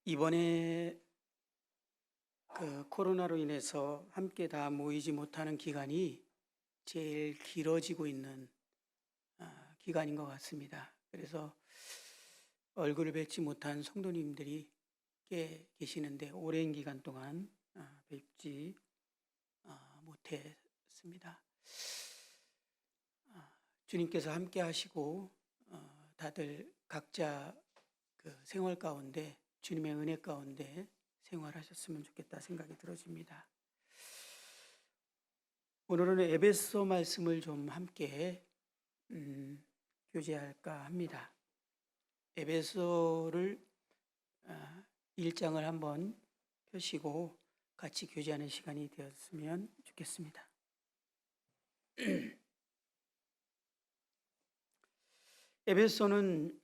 이번에 코로나로 인해서 함께 다 모이지 못하는 기간이 제일 길어지고 있는 기간인 것 같습니다. 그래서 얼굴을 뵙지 못한 성도님들이 꽤 계시는데 오랜 기간 동안 뵙지 못했습니다. 주님께서 함께 하시고 다들 각자 생활 가운데 주님의 은혜 가운데 생활하셨으면 좋겠다 생각이 들어집니다. 오늘은 에베소 말씀을 좀 함께 교제할까 합니다. 에베소를 1장을 한번 펴시고 같이 교제하는 시간이 되었으면 좋겠습니다. 에베소는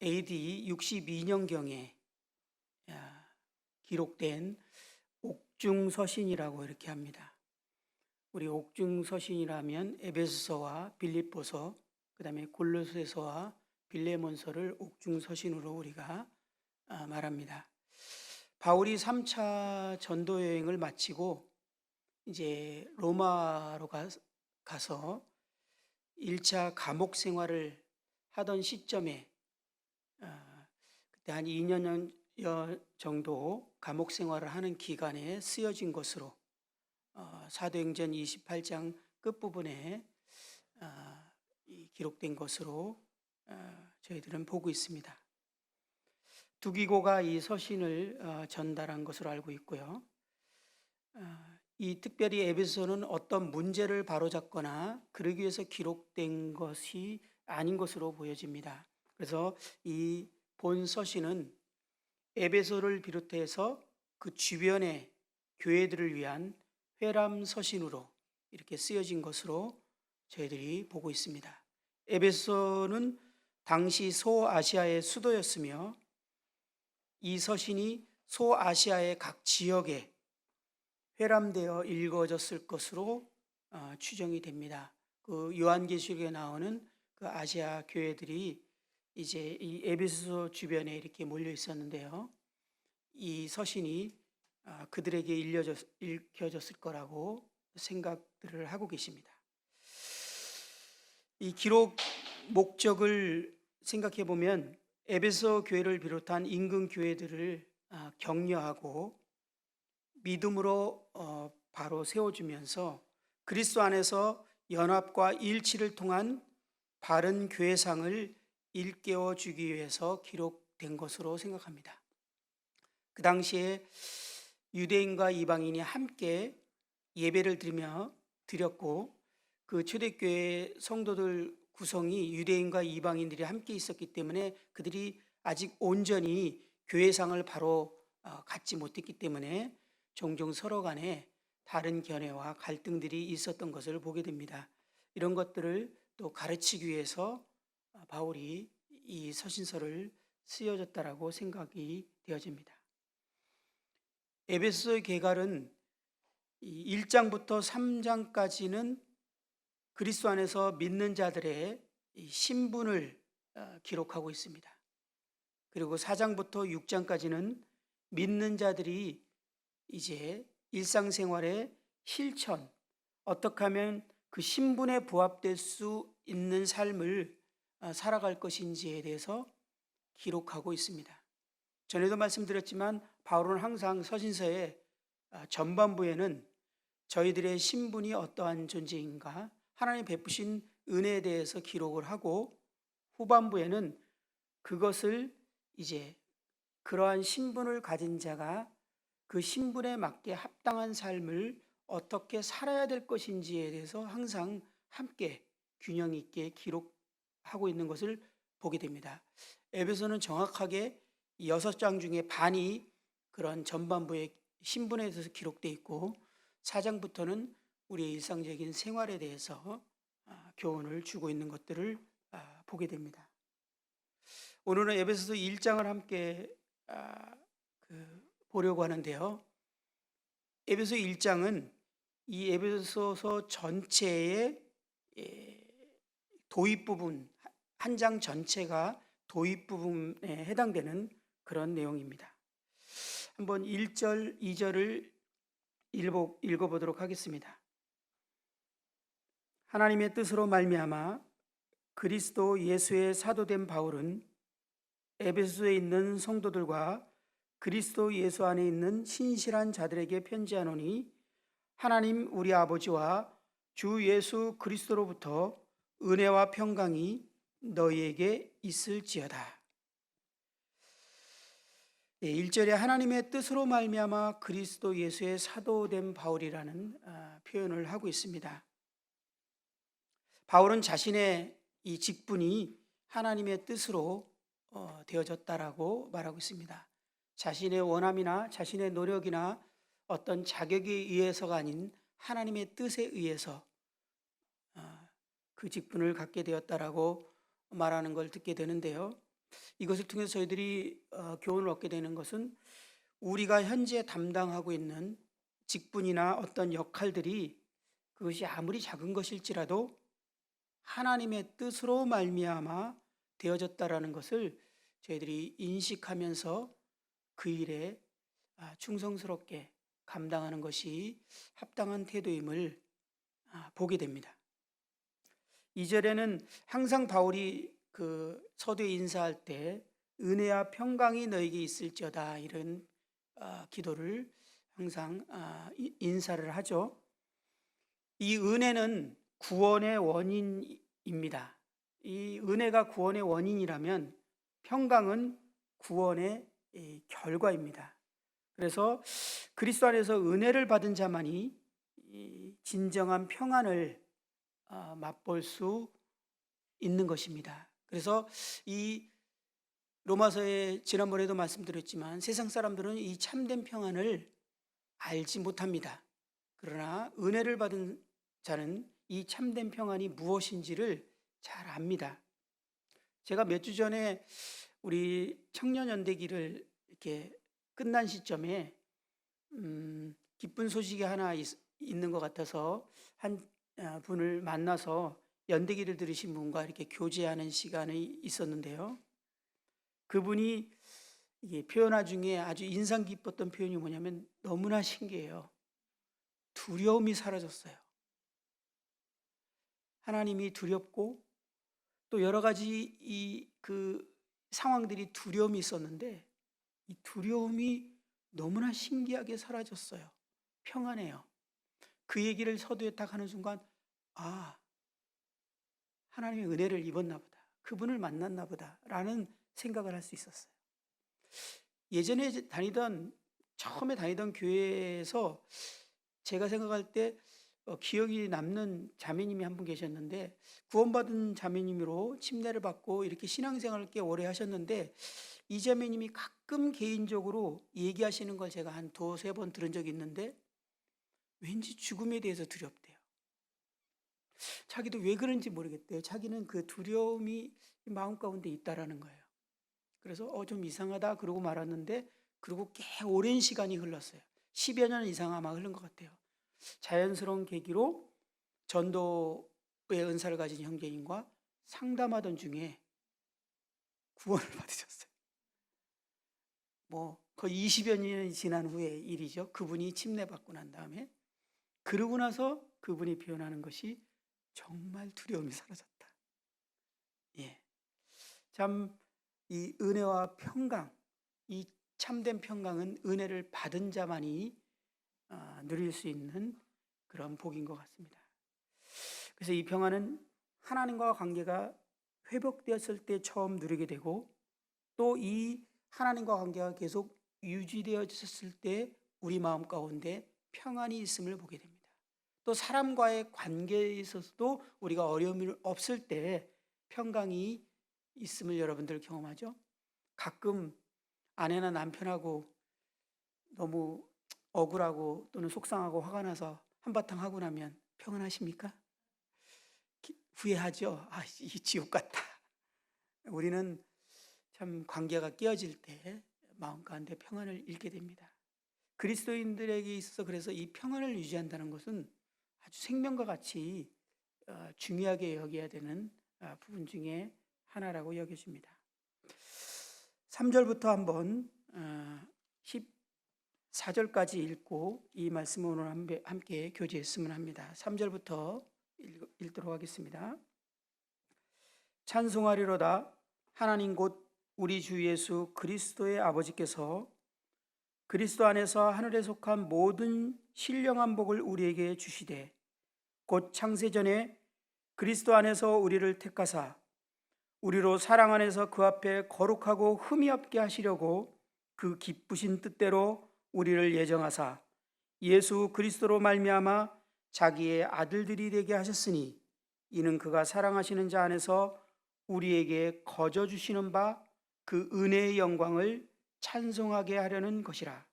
AD 62년경에 기록된 옥중서신이라고 이렇게 합니다. 우리 옥중서신이라면 에베소서와 빌립보서, 그 다음에 골로새서와 빌레몬서를 옥중서신으로 우리가 말합니다. 바울이 3차 전도 여행을 마치고 이제 로마로 가서 1차 감옥 생활을 하던 시점에 그때 한 2년 정도 감옥 생활을 하는 기간에 쓰여진 것으로 사도행전 28장 끝부분에 기록된 것으로 저희들은 보고 있습니다. 두기고가 이 서신을 전달한 것으로 알고 있고요. 이 특별히 에베소는 어떤 문제를 바로잡거나 그러기 위해서 기록된 것이 아닌 것으로 보여집니다. 그래서 이 본 서신은 에베소를 비롯해서 그 주변의 교회들을 위한 회람 서신으로 이렇게 쓰여진 것으로 저희들이 보고 있습니다. 에베소는 당시 소아시아의 수도였으며 이 서신이 소아시아의 각 지역에 회람되어 읽어졌을 것으로 추정이 됩니다. 그 요한계시록에 나오는 그 아시아 교회들이 이제 이 에베소 주변에 이렇게 몰려 있었는데요. 이 서신이 그들에게 읽혀졌을 거라고 생각들을 하고 계십니다. 이 기록 목적을 생각해 보면 에베소 교회를 비롯한 인근 교회들을 격려하고 믿음으로 바로 세워주면서 그리스도 안에서 연합과 일치를 통한 바른 교회상을 일깨워 주기 위해서 기록된 것으로 생각합니다. 그 당시에 유대인과 이방인이 함께 예배를 드렸고 그 초대교회 성도들 구성이 유대인과 이방인들이 함께 있었기 때문에 그들이 아직 온전히 교회상을 바로 갖지 못했기 때문에 종종 서로 간에 다른 견해와 갈등들이 있었던 것을 보게 됩니다. 이런 것들을 또 가르치기 위해서 바울이 이 서신서를 쓰여졌다라고 생각이 되어집니다. 에베소의 계갈은 1장부터 3장까지는 그리스도 안에서 믿는 자들의 신분을 기록하고 있습니다. 그리고 4장부터 6장까지는 믿는 자들이 이제 일상생활의 실천, 어떻게 하면 그 신분에 부합될 수 있는 삶을 살아갈 것인지에 대해서 기록하고 있습니다. 전에도 말씀드렸지만 바울은 항상 서신서의 전반부에는 저희들의 신분이 어떠한 존재인가, 하나님 베푸신 은혜에 대해서 기록을 하고 후반부에는 그것을 이제 그러한 신분을 가진 자가 그 신분에 맞게 합당한 삶을 어떻게 살아야 될 것인지에 대해서 항상 함께 균형 있게 기록하고 있는 것을 보게 됩니다. 에베소는 정확하게 6장 중에 반이 그런 전반부의 신분에 대해서 기록되어 있고 4장부터는 우리의 일상적인 생활에 대해서 교훈을 주고 있는 것들을 보게 됩니다. 오늘은 에베소서 1장을 함께 보려고 하는데요. 에베소 1장은 이 에베소서 전체의 도입 부분 한 장 전체가 도입 부분에 해당되는 그런 내용입니다. 한번 1절, 2절을 읽어보도록 하겠습니다. 하나님의 뜻으로 말미암아 그리스도 예수의 사도된 바울은 에베소에 있는 성도들과 그리스도 예수 안에 있는 신실한 자들에게 편지하노니 하나님 우리 아버지와 주 예수 그리스도로부터 은혜와 평강이 너희에게 있을지어다. 1절에 하나님의 뜻으로 말미암아 그리스도 예수의 사도된 바울이라는 표현을 하고 있습니다. 바울은 자신의 이 직분이 하나님의 뜻으로 되어졌다라고 말하고 있습니다. 자신의 원함이나 자신의 노력이나 어떤 자격에 의해서가 아닌 하나님의 뜻에 의해서 그 직분을 갖게 되었다라고 말하는 걸 듣게 되는데요. 이것을 통해서 저희들이 교훈을 얻게 되는 것은 우리가 현재 담당하고 있는 직분이나 어떤 역할들이 그것이 아무리 작은 것일지라도 하나님의 뜻으로 말미암아 되어졌다라는 것을 저희들이 인식하면서 그 일에 충성스럽게 감당하는 것이 합당한 태도임을 보게 됩니다. 2절에는 항상 바울이 그 서두에 인사할 때 은혜와 평강이 너에게 있을지어다 이런 기도를 항상 인사를 하죠. 이 은혜는 구원의 원인입니다. 이 은혜가 구원의 원인이라면 평강은 구원의 결과입니다. 그래서 그리스도 안에서 은혜를 받은 자만이 진정한 평안을 맛볼 수 있는 것입니다. 그래서 이 로마서에 지난번에도 말씀드렸지만 세상 사람들은 이 참된 평안을 알지 못합니다. 그러나 은혜를 받은 자는 이 참된 평안이 무엇인지를 잘 압니다. 제가 몇 주 전에 우리 청년연대기를 이렇게 끝난 시점에 기쁜 소식이 하나 있는 것 같아서 한 분을 만나서 연대기를 들으신 분과 이렇게 교제하는 시간이 있었는데요. 그분이 이게 표현화 중에 아주 인상 깊었던 표현이 뭐냐면 너무나 신기해요. 두려움이 사라졌어요. 하나님이 두렵고 또 여러 가지 그 상황들이 두려움이 있었는데 이 두려움이 너무나 신기하게 사라졌어요. 평안해요. 그 얘기를 서두에 딱 하는 순간 하나님의 은혜를 입었나 보다. 그분을 만났나 보다 라는 생각을 할 수 있었어요. 예전에 처음에 다니던 교회에서 제가 생각할 때 기억이 남는 자매님이 한 분 계셨는데 구원받은 자매님으로 침례를 받고 이렇게 신앙생활을 꽤 오래 하셨는데 이 자매님이 가끔 개인적으로 얘기하시는 걸 제가 한 두세 번 들은 적이 있는데 왠지 죽음에 대해서 두렵대요. 자기도 왜 그런지 모르겠대요. 자기는 그 두려움이 마음 가운데 있다라는 거예요. 그래서 좀 이상하다 그러고 말았는데 그리고 꽤 오랜 시간이 흘렀어요. 10여 년 이상 아마 흐른 것 같아요. 자연스러운 계기로 전도의 은사를 가진 형제님과 상담하던 중에 구원을 받으셨어요. 거의 20여 년이 지난 후의 일이죠. 그분이 침례받고 난 다음에 그러고 나서 그분이 표현하는 것이 정말 두려움이 사라졌다. 참 이 은혜와 평강, 이 참된 평강은 은혜를 받은 자만이 누릴 수 있는 그런 복인 것 같습니다. 그래서 이 평안은 하나님과 관계가 회복되었을 때 처음 누리게 되고 또 이 하나님과 관계가 계속 유지되어졌을 때 우리 마음 가운데 평안이 있음을 보게 됩니다. 또 사람과의 관계에 있어서도 우리가 어려움이 없을 때 평강이 있음을 여러분들 경험하죠? 가끔 아내나 남편하고 너무 억울하고 또는 속상하고 화가 나서 한바탕 하고 나면 평안하십니까? 후회하죠? 이 지옥 같다. 우리는 참 관계가 깨어질 때 마음 가운데 평안을 잃게 됩니다. 그리스도인들에게 있어서 그래서 이 평안을 유지한다는 것은 아주 생명과 같이 중요하게 여겨야 되는 부분 중에 하나라고 여겨집니다. 3절부터 한번 14절까지 읽고 이 말씀을 오늘 함께 교제했으면 합니다. 3절부터 읽도록 하겠습니다. 찬송하리로다. 하나님 곧 우리 주 예수 그리스도의 아버지께서 그리스도 안에서 하늘에 속한 모든 신령한 복을 우리에게 주시되 곧 창세전에 그리스도 안에서 우리를 택하사 우리로 사랑 안에서 그 앞에 거룩하고 흠이 없게 하시려고 그 기쁘신 뜻대로 우리를 예정하사 예수 그리스도로 말미암아 자기의 아들들이 되게 하셨으니 이는 그가 사랑하시는 자 안에서 우리에게 거저 주시는 바 그 은혜의 영광을 찬송하게 하려는 것이라.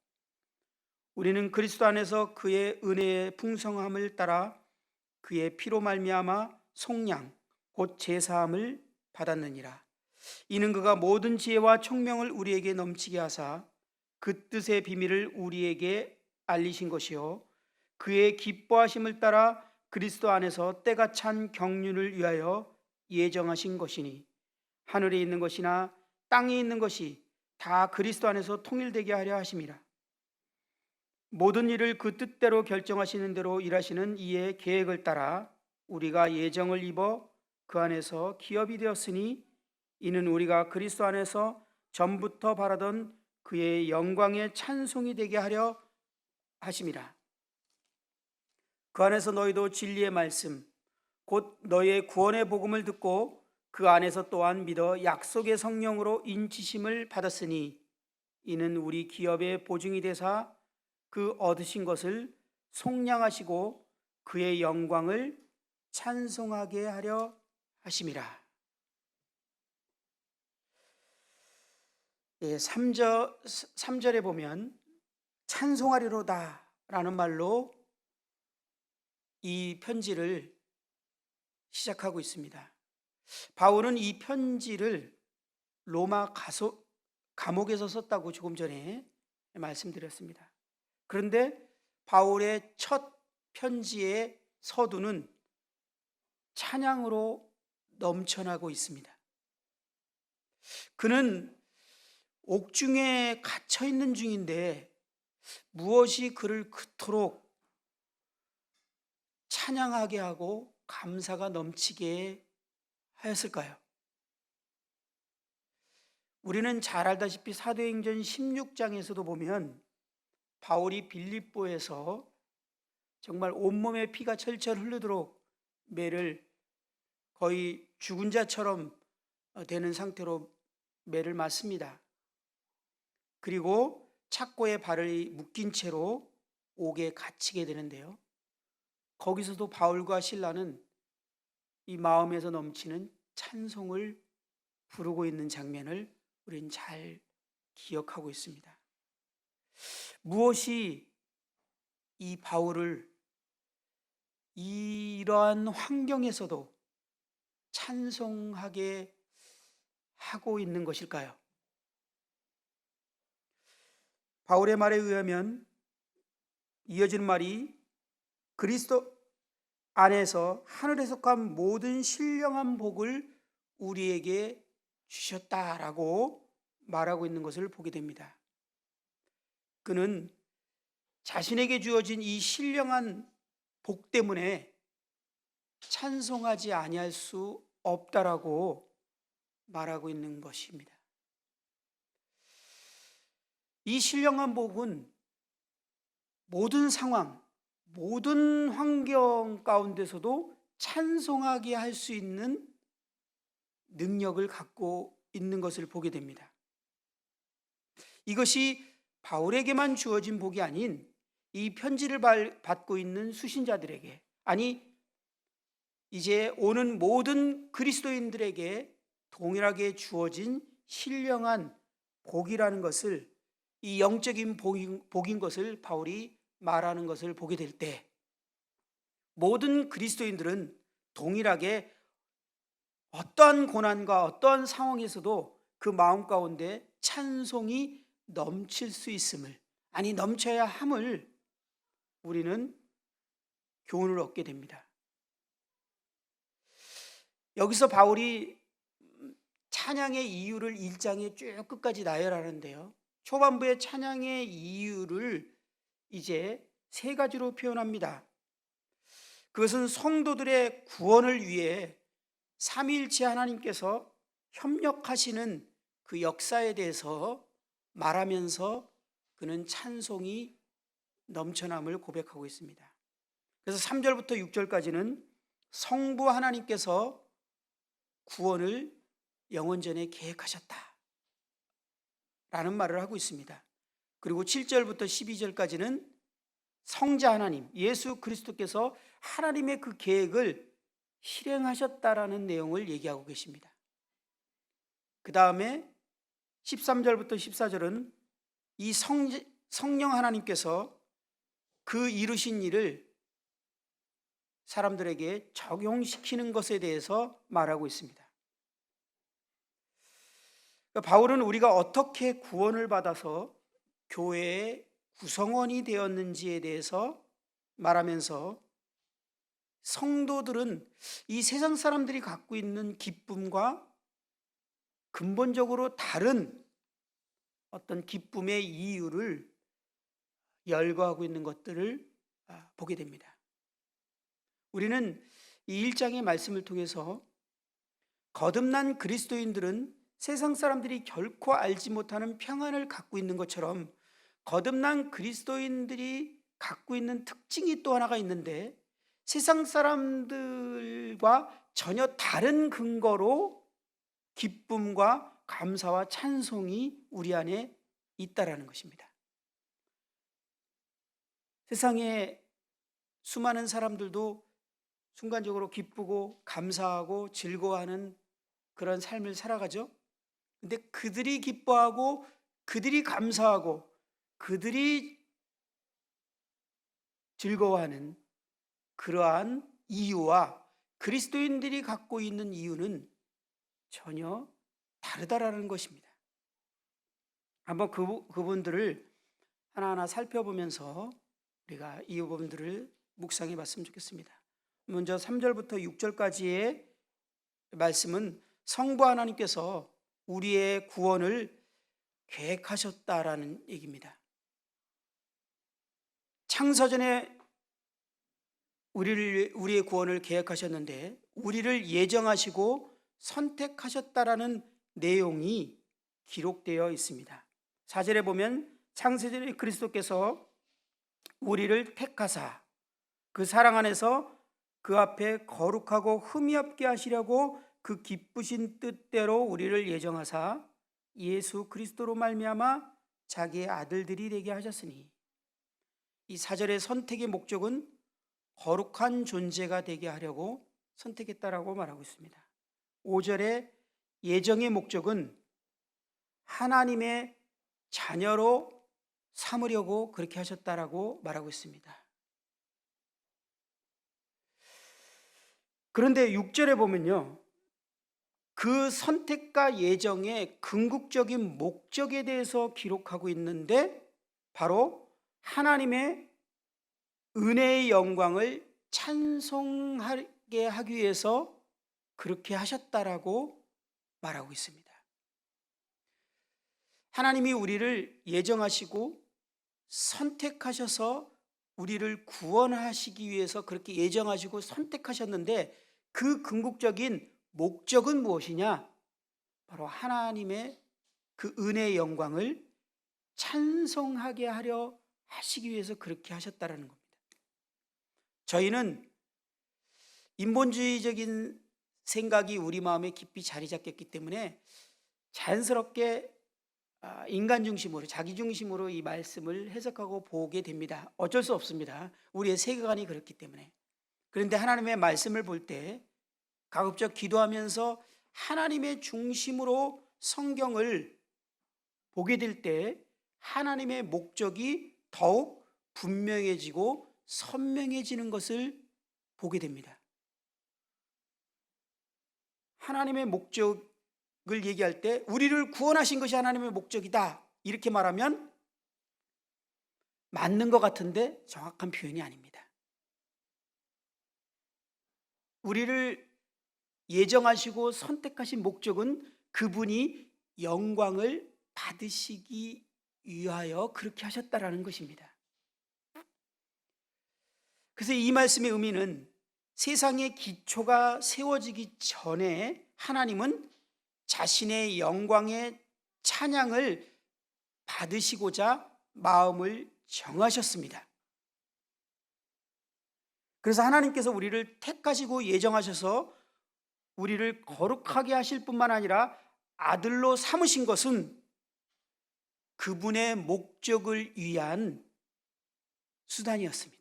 우리는 그리스도 안에서 그의 은혜의 풍성함을 따라 그의 피로 말미암아 속량 곧 제사함을 받았느니라. 이는 그가 모든 지혜와 총명을 우리에게 넘치게 하사 그 뜻의 비밀을 우리에게 알리신 것이요 그의 기뻐하심을 따라 그리스도 안에서 때가 찬 경륜을 위하여 예정하신 것이니 하늘에 있는 것이나 땅에 있는 것이 다 그리스도 안에서 통일되게 하려 하심이라. 모든 일을 그 뜻대로 결정하시는 대로 일하시는 이의 계획을 따라 우리가 예정을 입어 그 안에서 기업이 되었으니 이는 우리가 그리스도 안에서 전부터 바라던 그의 영광의 찬송이 되게 하려 하심이라. 그 안에서 너희도 진리의 말씀 곧 너희의 구원의 복음을 듣고 그 안에서 또한 믿어 약속의 성령으로 인치심을 받았으니 이는 우리 기업의 보증이 되사 그 얻으신 것을 속량하시고 그의 영광을 찬송하게 하려 하심이라. 3절에 보면 찬송하리로다 라는 말로 이 편지를 시작하고 있습니다. 바울은 이 편지를 로마 감옥에서 썼다고 조금 전에 말씀드렸습니다. 그런데 바울의 첫 편지의 서두는 찬양으로 넘쳐나고 있습니다. 그는 옥중에 갇혀 있는 중인데 무엇이 그를 그토록 찬양하게 하고 감사가 넘치게 하였을까요? 우리는 잘 알다시피 사도행전 16장에서도 보면 바울이 빌립보에서 정말 온몸에 피가 철철 흐르도록 매를 거의 죽은 자처럼 되는 상태로 매를 맞습니다. 그리고 착고에 발을 묶인 채로 옥에 갇히게 되는데요. 거기서도 바울과 실라는 이 마음에서 넘치는 찬송을 부르고 있는 장면을 우리는 잘 기억하고 있습니다. 무엇이 이 바울을 이러한 환경에서도 찬송하게 하고 있는 것일까요? 바울의 말에 의하면 이어지는 말이 그리스도 안에서 하늘에 속한 모든 신령한 복을 우리에게 주셨다라고 말하고 있는 것을 보게 됩니다. 그는 자신에게 주어진 이 신령한 복 때문에 찬송하지 아니할 수 없다라고 말하고 있는 것입니다. 이 신령한 복은 모든 상황, 모든 환경 가운데서도 찬송하게 할 수 있는 능력을 갖고 있는 것을 보게 됩니다. 이것이 바울에게만 주어진 복이 아닌 이 편지를 받고 있는 수신자들에게, 아니 이제 오는 모든 그리스도인들에게 동일하게 주어진 신령한 복이라는 것을, 이 영적인 복인 것을 바울이 말하는 것을 보게 될 때 모든 그리스도인들은 동일하게 어떠한 고난과 어떠한 상황에서도 그 마음 가운데 찬송이 넘칠 수 있음을, 아니 넘쳐야 함을 우리는 교훈을 얻게 됩니다. 여기서 바울이 찬양의 이유를 1장에 쭉 끝까지 나열하는데요. 초반부의 찬양의 이유를 이제 세 가지로 표현합니다. 그것은 성도들의 구원을 위해 삼위일체 하나님께서 협력하시는 그 역사에 대해서 말하면서 그는 찬송이 넘쳐남을 고백하고 있습니다. 그래서 3절부터 6절까지는 성부 하나님께서 구원을 영원전에 계획하셨다 라는 말을 하고 있습니다. 그리고 7절부터 12절까지는 성자 하나님, 예수 그리스도께서 하나님의 그 계획을 실행하셨다라는 내용을 얘기하고 계십니다. 그 다음에 13절부터 14절은 이 성령 하나님께서 그 이루신 일을 사람들에게 적용시키는 것에 대해서 말하고 있습니다. 바울은 우리가 어떻게 구원을 받아서 교회의 구성원이 되었는지에 대해서 말하면서 성도들은 이 세상 사람들이 갖고 있는 기쁨과 근본적으로 다른 어떤 기쁨의 이유를 열거하고 있는 것들을 보게 됩니다. 우리는 이 1장의 말씀을 통해서 거듭난 그리스도인들은 세상 사람들이 결코 알지 못하는 평안을 갖고 있는 것처럼 거듭난 그리스도인들이 갖고 있는 특징이 또 하나가 있는데, 세상 사람들과 전혀 다른 근거로 기쁨과 감사와 찬송이 우리 안에 있다라는 것입니다. 세상에 수많은 사람들도 순간적으로 기쁘고 감사하고 즐거워하는 그런 삶을 살아가죠. 근데 그들이 기뻐하고 그들이 감사하고 그들이 즐거워하는 그러한 이유와 그리스도인들이 갖고 있는 이유는 전혀 다르다라는 것입니다. 한번 그분들을 하나하나 살펴보면서 우리가 이 부분들을 묵상해 봤으면 좋겠습니다. 먼저 3절부터 6절까지의 말씀은 성부 하나님께서 우리의 구원을 계획하셨다라는 얘기입니다. 창세전에 우리의 구원을 계획하셨는데 우리를 예정하시고 선택하셨다라는 내용이 기록되어 있습니다. 4절에 보면 창세전에 그리스도께서 우리를 택하사 그 사랑 안에서 그 앞에 거룩하고 흠이 없게 하시려고 그 기쁘신 뜻대로 우리를 예정하사 예수 그리스도로 말미암아 자기의 아들들이 되게 하셨으니, 이 4절의 선택의 목적은 거룩한 존재가 되게 하려고 선택했다라고 말하고 있습니다. 5절의 예정의 목적은 하나님의 자녀로 삼으려고 그렇게 하셨다라고 말하고 있습니다. 그런데 6절에 보면요, 그 선택과 예정의 궁극적인 목적에 대해서 기록하고 있는데, 바로 하나님의 은혜의 영광을 찬송하게 하기 위해서 그렇게 하셨다라고 말하고 있습니다. 하나님이 우리를 예정하시고 선택하셔서 우리를 구원하시기 위해서 그렇게 예정하시고 선택하셨는데, 그 궁극적인 목적은 무엇이냐? 바로 하나님의 그 은혜의 영광을 찬송하게 하려 하시기 위해서 그렇게 하셨다라는 겁니다. 저희는 인본주의적인 생각이 우리 마음에 깊이 자리 잡혔기 때문에 자연스럽게 인간 중심으로, 자기 중심으로 이 말씀을 해석하고 보게 됩니다. 어쩔 수 없습니다. 우리의 세계관이 그렇기 때문에. 그런데 하나님의 말씀을 볼 때 가급적 기도하면서 하나님의 중심으로 성경을 보게 될 때 하나님의 목적이 더욱 분명해지고 선명해지는 것을 보게 됩니다. 하나님의 목적을 얘기할 때 우리를 구원하신 것이 하나님의 목적이다 이렇게 말하면 맞는 것 같은데 정확한 표현이 아닙니다. 우리를 예정하시고 선택하신 목적은 그분이 영광을 받으시기 위하여 그렇게 하셨다라는 것입니다. 그래서 이 말씀의 의미는 세상의 기초가 세워지기 전에 하나님은 자신의 영광의 찬양을 받으시고자 마음을 정하셨습니다. 그래서 하나님께서 우리를 택하시고 예정하셔서 우리를 거룩하게 하실 뿐만 아니라 아들로 삼으신 것은 그분의 목적을 위한 수단이었습니다.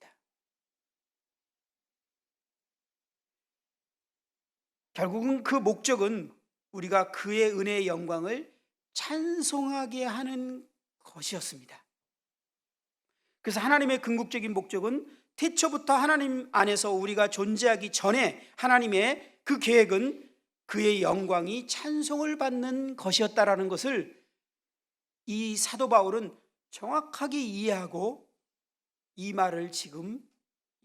결국은 그 목적은 우리가 그의 은혜의 영광을 찬송하게 하는 것이었습니다. 그래서 하나님의 궁극적인 목적은 태초부터 하나님 안에서 우리가 존재하기 전에 하나님의 그 계획은 그의 영광이 찬송을 받는 것이었다라는 것을 이 사도 바울은 정확하게 이해하고 이 말을 지금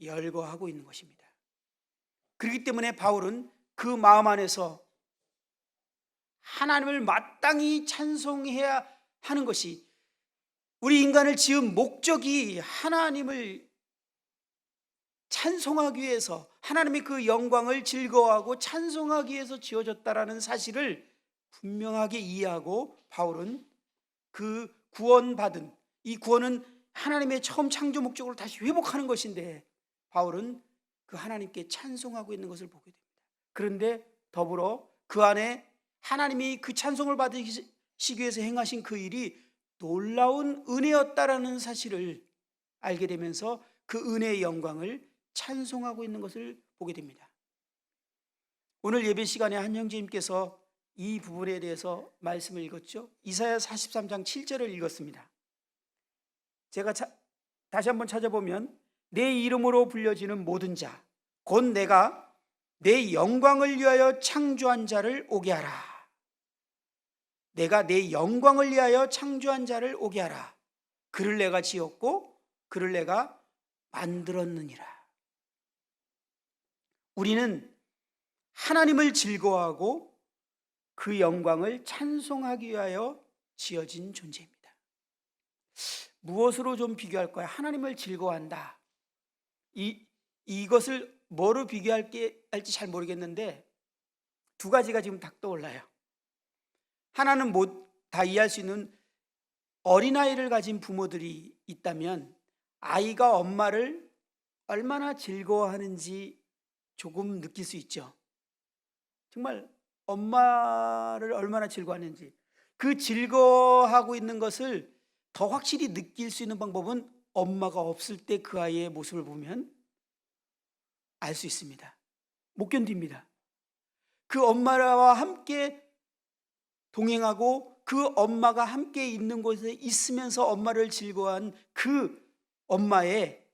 열거하고 있는 것입니다. 그렇기 때문에 바울은 그 마음 안에서 하나님을 마땅히 찬송해야 하는 것이, 우리 인간을 지은 목적이 하나님을 찬송하기 위해서, 하나님의 그 영광을 즐거워하고 찬송하기 위해서 지어졌다라는 사실을 분명하게 이해하고, 바울은 그 구원받은, 이 구원은 하나님의 처음 창조 목적으로 다시 회복하는 것인데, 바울은 그 하나님께 찬송하고 있는 것을 보게 됩니다. 그런데 더불어 그 안에 하나님이 그 찬송을 받으시기 위해서 행하신 그 일이 놀라운 은혜였다라는 사실을 알게 되면서 그 은혜의 영광을 찬송하고 있는 것을 보게 됩니다. 오늘 예배 시간에 한 형제님께서 이 부분에 대해서 말씀을 읽었죠. 이사야 43장 7절을 읽었습니다. 제가 다시 한번 찾아보면, 내 이름으로 불려지는 모든 자 곧 내가 내 영광을 위하여 창조한 자를 오게 하라. 내가 내 영광을 위하여 창조한 자를 오게 하라. 그를 내가 지었고 그를 내가 만들었느니라. 우리는 하나님을 즐거워하고 그 영광을 찬송하기 위하여 지어진 존재입니다. 무엇으로 좀 비교할 거야? 하나님을 즐거워한다. 이것을 뭐로 비교할지 잘 모르겠는데 두 가지가 지금 딱 떠올라요. 하나는 다 이해할 수 있는, 어린아이를 가진 부모들이 있다면 아이가 엄마를 얼마나 즐거워하는지 조금 느낄 수 있죠. 정말 엄마를 얼마나 즐거워하는지, 그 즐거워하고 있는 것을 더 확실히 느낄 수 있는 방법은 엄마가 없을 때 그 아이의 모습을 보면 알 수 있습니다. 못 견딥니다. 그 엄마와 함께 동행하고 그 엄마가 함께 있는 곳에 있으면서 엄마를 즐거워한 그 엄마의,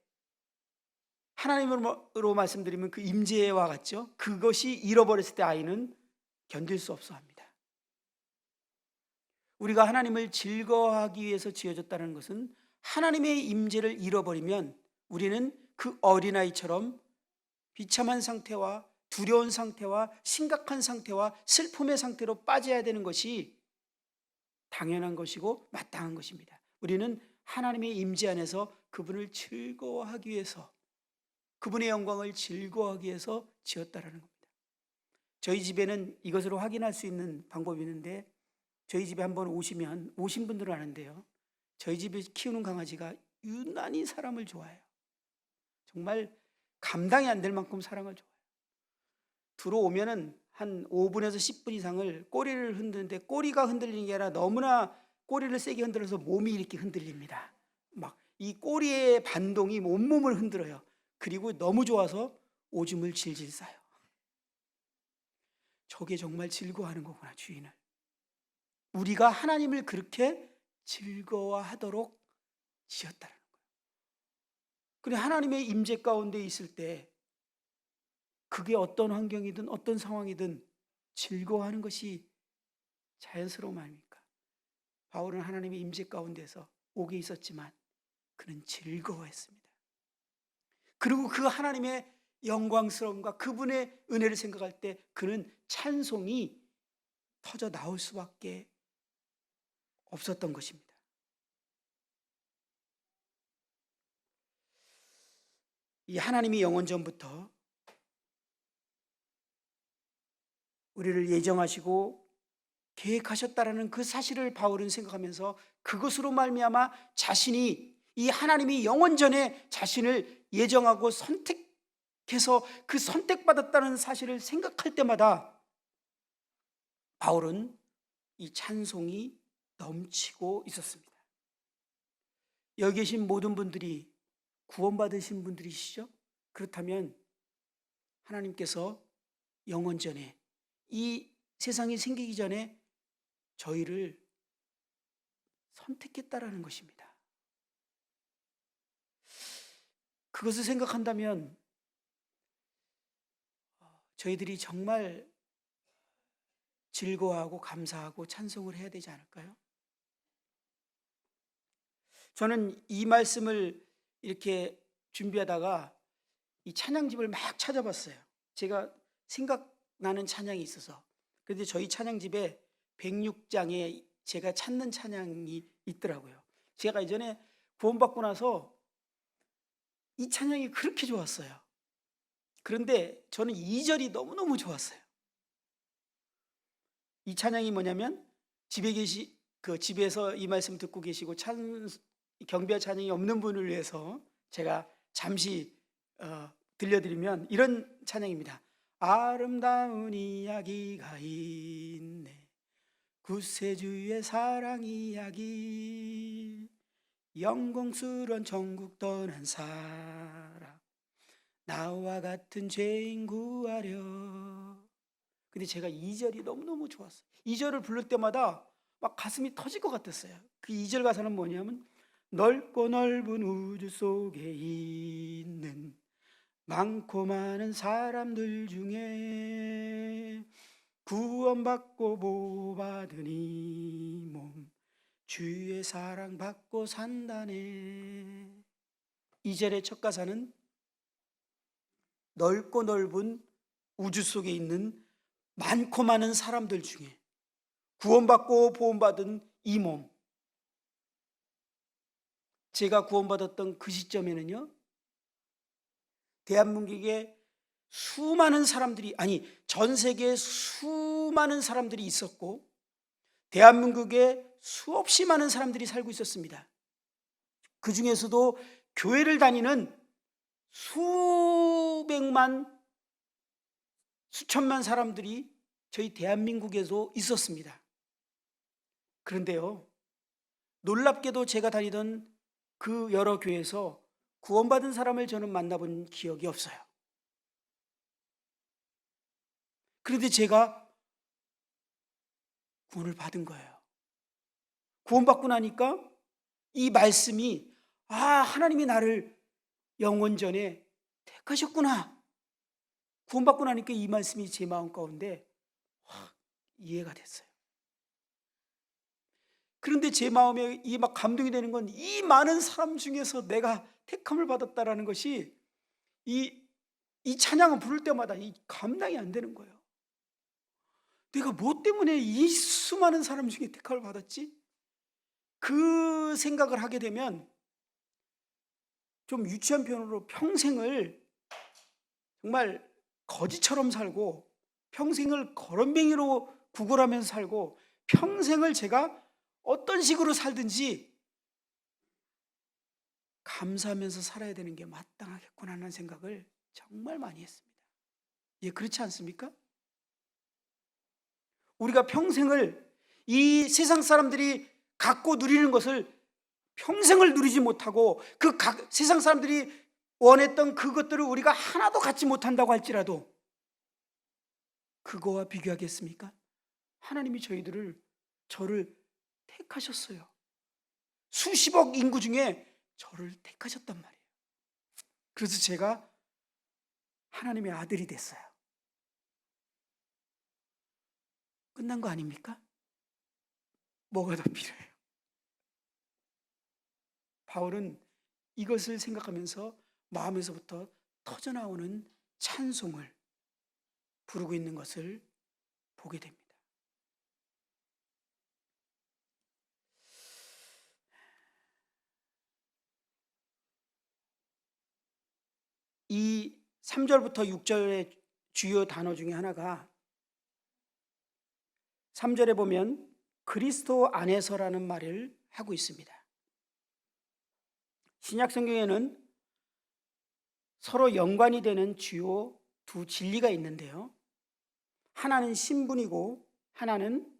하나님으로 말씀드리면 그 임재와 같죠. 그것이 잃어버렸을 때 아이는 견딜 수 없어 합니다. 우리가 하나님을 즐거워하기 위해서 지어졌다는 것은, 하나님의 임재를 잃어버리면 우리는 그 어린아이처럼 비참한 상태와 두려운 상태와 심각한 상태와 슬픔의 상태로 빠져야 되는 것이 당연한 것이고 마땅한 것입니다. 우리는 하나님의 임재 안에서 그분을 즐거워하기 위해서, 그분의 영광을 즐거워하기 위해서 지었다라는 겁니다. 저희 집에는 이것으로 확인할 수 있는 방법이 있는데, 저희 집에 한번 오신 분들은 아는데요, 저희 집에 키우는 강아지가 유난히 사람을 좋아해요. 정말 감당이 안 될 만큼 사랑을 좋아해요. 들어오면은 한 5분에서 10분 이상을 꼬리를 흔드는데, 꼬리가 흔들리는 게 아니라 너무나 꼬리를 세게 흔들어서 몸이 이렇게 흔들립니다. 막 이 꼬리의 반동이 온몸을 흔들어요. 그리고 너무 좋아서 오줌을 질질 싸요. 저게 정말 즐거워하는 거구나, 주인을. 우리가 하나님을 그렇게 즐거워하도록 지었다는 거예요. 그래, 하나님의 임재 가운데 있을 때 그게 어떤 환경이든 어떤 상황이든 즐거워하는 것이 자연스러움 아닙니까? 바울은 하나님의 임재 가운데서 옥에 있었지만 그는 즐거워했습니다. 그리고 그 하나님의 영광스러움과 그분의 은혜를 생각할 때 그는 찬송이 터져 나올 수밖에 없었던 것입니다. 이 하나님이 영원전부터 우리를 예정하시고 계획하셨다라는 그 사실을 바울은 생각하면서 그것으로 말미암아 자신이 이 하나님이 영원전에 자신을 예정하고 선택해서 그 선택받았다는 사실을 생각할 때마다 바울은 이 찬송이 넘치고 있었습니다. 여기 계신 모든 분들이 구원받으신 분들이시죠? 그렇다면 하나님께서 영원전에 이 세상이 생기기 전에 저희를 선택했다라는 것입니다. 그것을 생각한다면 저희들이 정말 즐거워하고 감사하고 찬송을 해야 되지 않을까요? 저는 이 말씀을 이렇게 준비하다가 이 찬양집을 막 찾아봤어요. 제가 생각나는 찬양이 있어서. 그런데 저희 찬양집에 106장에 제가 찾는 찬양이 있더라고요. 제가 이전에 구원받고 나서 이 찬양이 그렇게 좋았어요. 그런데 저는 2절이 너무너무 좋았어요. 이 찬양이 뭐냐면 집에서 이 말씀 듣고 계시고 경배와 찬양이 없는 분을 위해서 제가 잠시 들려드리면 이런 찬양입니다. 아름다운 이야기가 있네, 구세주의 사랑 이야기, 영광스러운 천국 떠난 사람, 나와 같은 죄인 구하려. 근데 제가 2절이 너무너무 좋았어요. 2절을 부를 때마다 막 가슴이 터질 것 같았어요. 그 2절 가사는 뭐냐면 넓고 넓은 우주 속에 있는 많고 많은 사람들 중에 구원받고 보호받은 이 몸, 주의 사랑받고 산다네. 2절의 첫 가사는 넓고 넓은 우주 속에 있는 많고 많은 사람들 중에 구원받고 보호받은 이 몸. 제가 구원받았던 그 시점에는요, 대한민국에 수많은 사람들이, 아니 전 세계에 수많은 사람들이 있었고 대한민국에 수없이 많은 사람들이 살고 있었습니다. 그 중에서도 교회를 다니는 수백만, 수천만 사람들이 저희 대한민국에도 있었습니다. 그런데요, 놀랍게도 제가 다니던 그 여러 교회에서 구원받은 사람을 저는 만나본 기억이 없어요. 그런데 제가 구원을 받은 거예요. 구원받고 나니까 이 말씀이, 하나님이 나를 영원전에 택하셨구나. 구원받고 나니까 이 말씀이 제 마음 가운데 확 이해가 됐어요. 그런데 제 마음에 이 막 감동이 되는 건 이 많은 사람 중에서 내가 택함을 받았다라는 것이 이 찬양을 부를 때마다 이 감당이 안 되는 거예요. 내가 뭐 때문에 이 수많은 사람 중에 택함을 받았지? 그 생각을 하게 되면 좀 유치한 표현으로 평생을 정말 거지처럼 살고 평생을 거렁뱅이로 구걸하면서 살고 평생을 제가 어떤 식으로 살든지 감사하면서 살아야 되는 게 마땅하겠구나 하는 생각을 정말 많이 했습니다. 예, 그렇지 않습니까? 우리가 평생을 이 세상 사람들이 갖고 누리는 것을 평생을 누리지 못하고 세상 사람들이 원했던 그것들을 우리가 하나도 갖지 못한다고 할지라도 그거와 비교하겠습니까? 하나님이 저를 택하셨어요. 수십억 인구 중에 저를 택하셨단 말이에요. 그래서 제가 하나님의 아들이 됐어요. 끝난 거 아닙니까? 뭐가 더 필요해요? 바울은 이것을 생각하면서 마음에서부터 터져나오는 찬송을 부르고 있는 것을 보게 됩니다. 이 3절부터 6절의 주요 단어 중에 하나가 3절에 보면 그리스도 안에서라는 말을 하고 있습니다. 신약 성경에는 서로 연관이 되는 주요 두 진리가 있는데요. 하나는 신분이고 하나는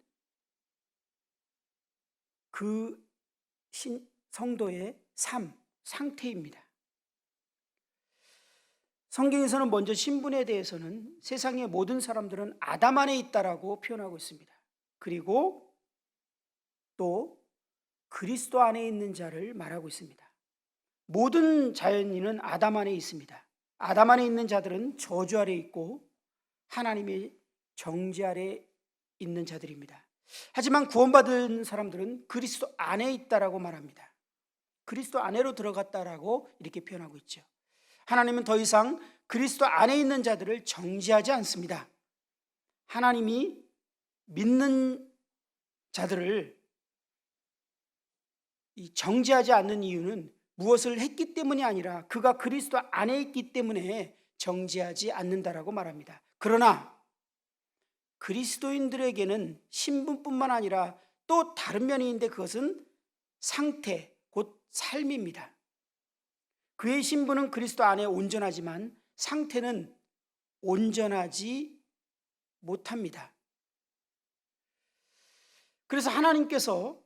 그 성도의 삶, 상태입니다. 성경에서는 먼저 신분에 대해서는 세상의 모든 사람들은 아담 안에 있다라고 표현하고 있습니다. 그리고 또 그리스도 안에 있는 자를 말하고 있습니다. 모든 자연인은 아담 안에 있습니다. 아담 안에 있는 자들은 저주 아래 있고 하나님의 정죄 아래 있는 자들입니다. 하지만 구원받은 사람들은 그리스도 안에 있다라고 말합니다. 그리스도 안에로 들어갔다라고 이렇게 표현하고 있죠. 하나님은 더 이상 그리스도 안에 있는 자들을 정죄하지 않습니다. 하나님이 믿는 자들을 정죄하지 않는 이유는 무엇을 했기 때문이 아니라 그가 그리스도 안에 있기 때문에 정죄하지 않는다라고 말합니다. 그러나 그리스도인들에게는 신분뿐만 아니라 또 다른 면이 있는데 그것은 상태, 곧 삶입니다. 그의 신분은 그리스도 안에 온전하지만 상태는 온전하지 못합니다. 그래서 하나님께서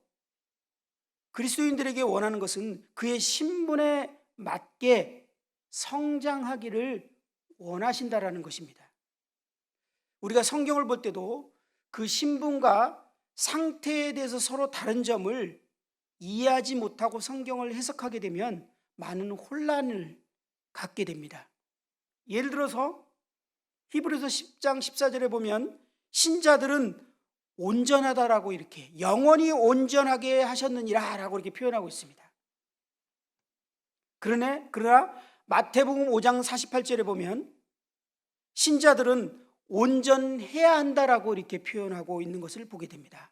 그리스도인들에게 원하는 것은 그의 신분에 맞게 성장하기를 원하신다라는 것입니다. 우리가 성경을 볼 때도 그 신분과 상태에 대해서 서로 다른 점을 이해하지 못하고 성경을 해석하게 되면 많은 혼란을 갖게 됩니다. 예를 들어서 히브리서 10장 14절에 보면 신자들은 온전하다라고 이렇게 영원히 온전하게 하셨느니라 라고 이렇게 표현하고 있습니다. 그러나 마태복음 5장 48절에 보면 신자들은 온전해야 한다라고 이렇게 표현하고 있는 것을 보게 됩니다.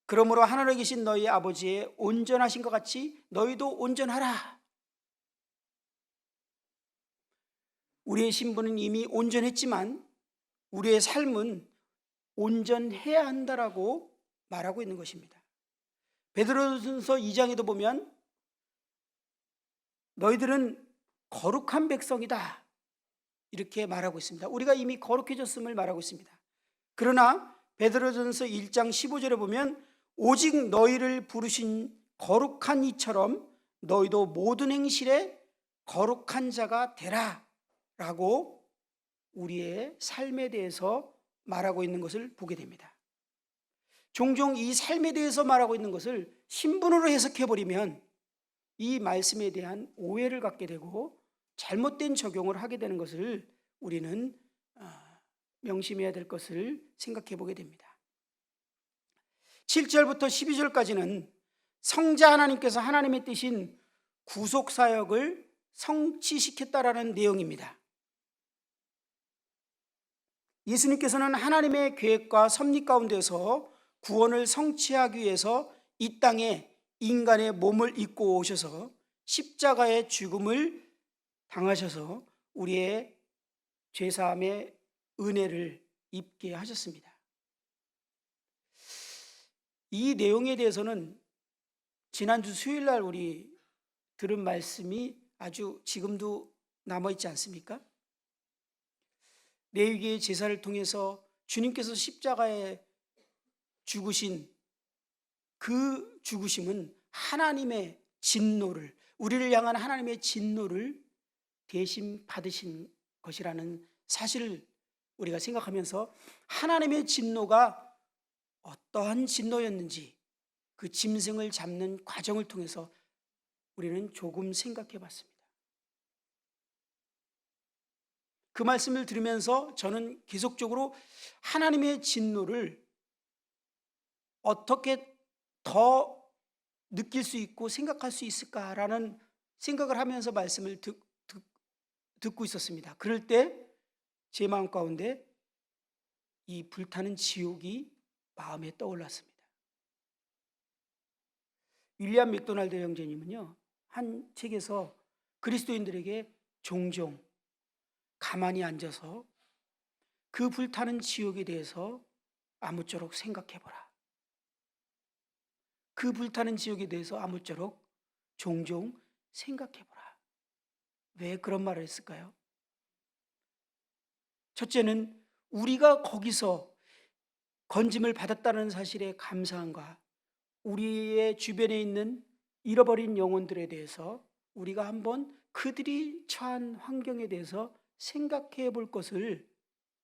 그러므로 하늘에 계신 너희 아버지의 온전하신 것 같이 너희도 온전하라. 우리의 신분은 이미 온전했지만 우리의 삶은 온전해야 한다라고 말하고 있는 것입니다. 베드로전서 2장에도 보면 너희들은 거룩한 백성이다 이렇게 말하고 있습니다. 우리가 이미 거룩해졌음을 말하고 있습니다. 그러나 베드로전서 1장 15절에 보면 오직 너희를 부르신 거룩한 이처럼 너희도 모든 행실에 거룩한 자가 되라 라고 우리의 삶에 대해서 말하고 있는 것을 보게 됩니다. 종종 이 삶에 대해서 말하고 있는 것을 신분으로 해석해버리면 이 말씀에 대한 오해를 갖게 되고 잘못된 적용을 하게 되는 것을 우리는 명심해야 될 것을 생각해 보게 됩니다. 7절부터 12절까지는 성자 하나님께서 하나님의 뜻인 구속사역을 성취시켰다라는 내용입니다. 예수님께서는 하나님의 계획과 섭리 가운데서 구원을 성취하기 위해서 이 땅에 인간의 몸을 입고 오셔서 십자가의 죽음을 당하셔서 우리의 죄사함의 은혜를 입게 하셨습니다. 이 내용에 대해서는 지난주 수요일 날 우리 들은 말씀이 아주 지금도 남아있지 않습니까? 레위기의 제사를 통해서 주님께서 십자가에 죽으신 그 죽으심은 하나님의 진노를, 우리를 향한 하나님의 진노를 대신 받으신 것이라는 사실을 우리가 생각하면서 하나님의 진노가 어떠한 진노였는지 그 짐승을 잡는 과정을 통해서 우리는 조금 생각해 봤습니다. 그 말씀을 들으면서 저는 계속적으로 하나님의 진노를 어떻게 더 느낄 수 있고 생각할 수 있을까라는 생각을 하면서 말씀을 듣고 있었습니다. 그럴 때 제 마음 가운데 이 불타는 지옥이 마음에 떠올랐습니다. 윌리엄 맥도날드 형제님은요, 한 책에서 그리스도인들에게 종종 가만히 앉아서 그 불타는 지옥에 대해서 아무쪼록 생각해보라. 그 불타는 지옥에 대해서 아무쪼록 종종 생각해보라. 왜 그런 말을 했을까요? 첫째는 우리가 거기서 건짐을 받았다는 사실에 감사함과 우리의 주변에 있는 잃어버린 영혼들에 대해서 우리가 한번 그들이 처한 환경에 대해서 생각해 볼 것을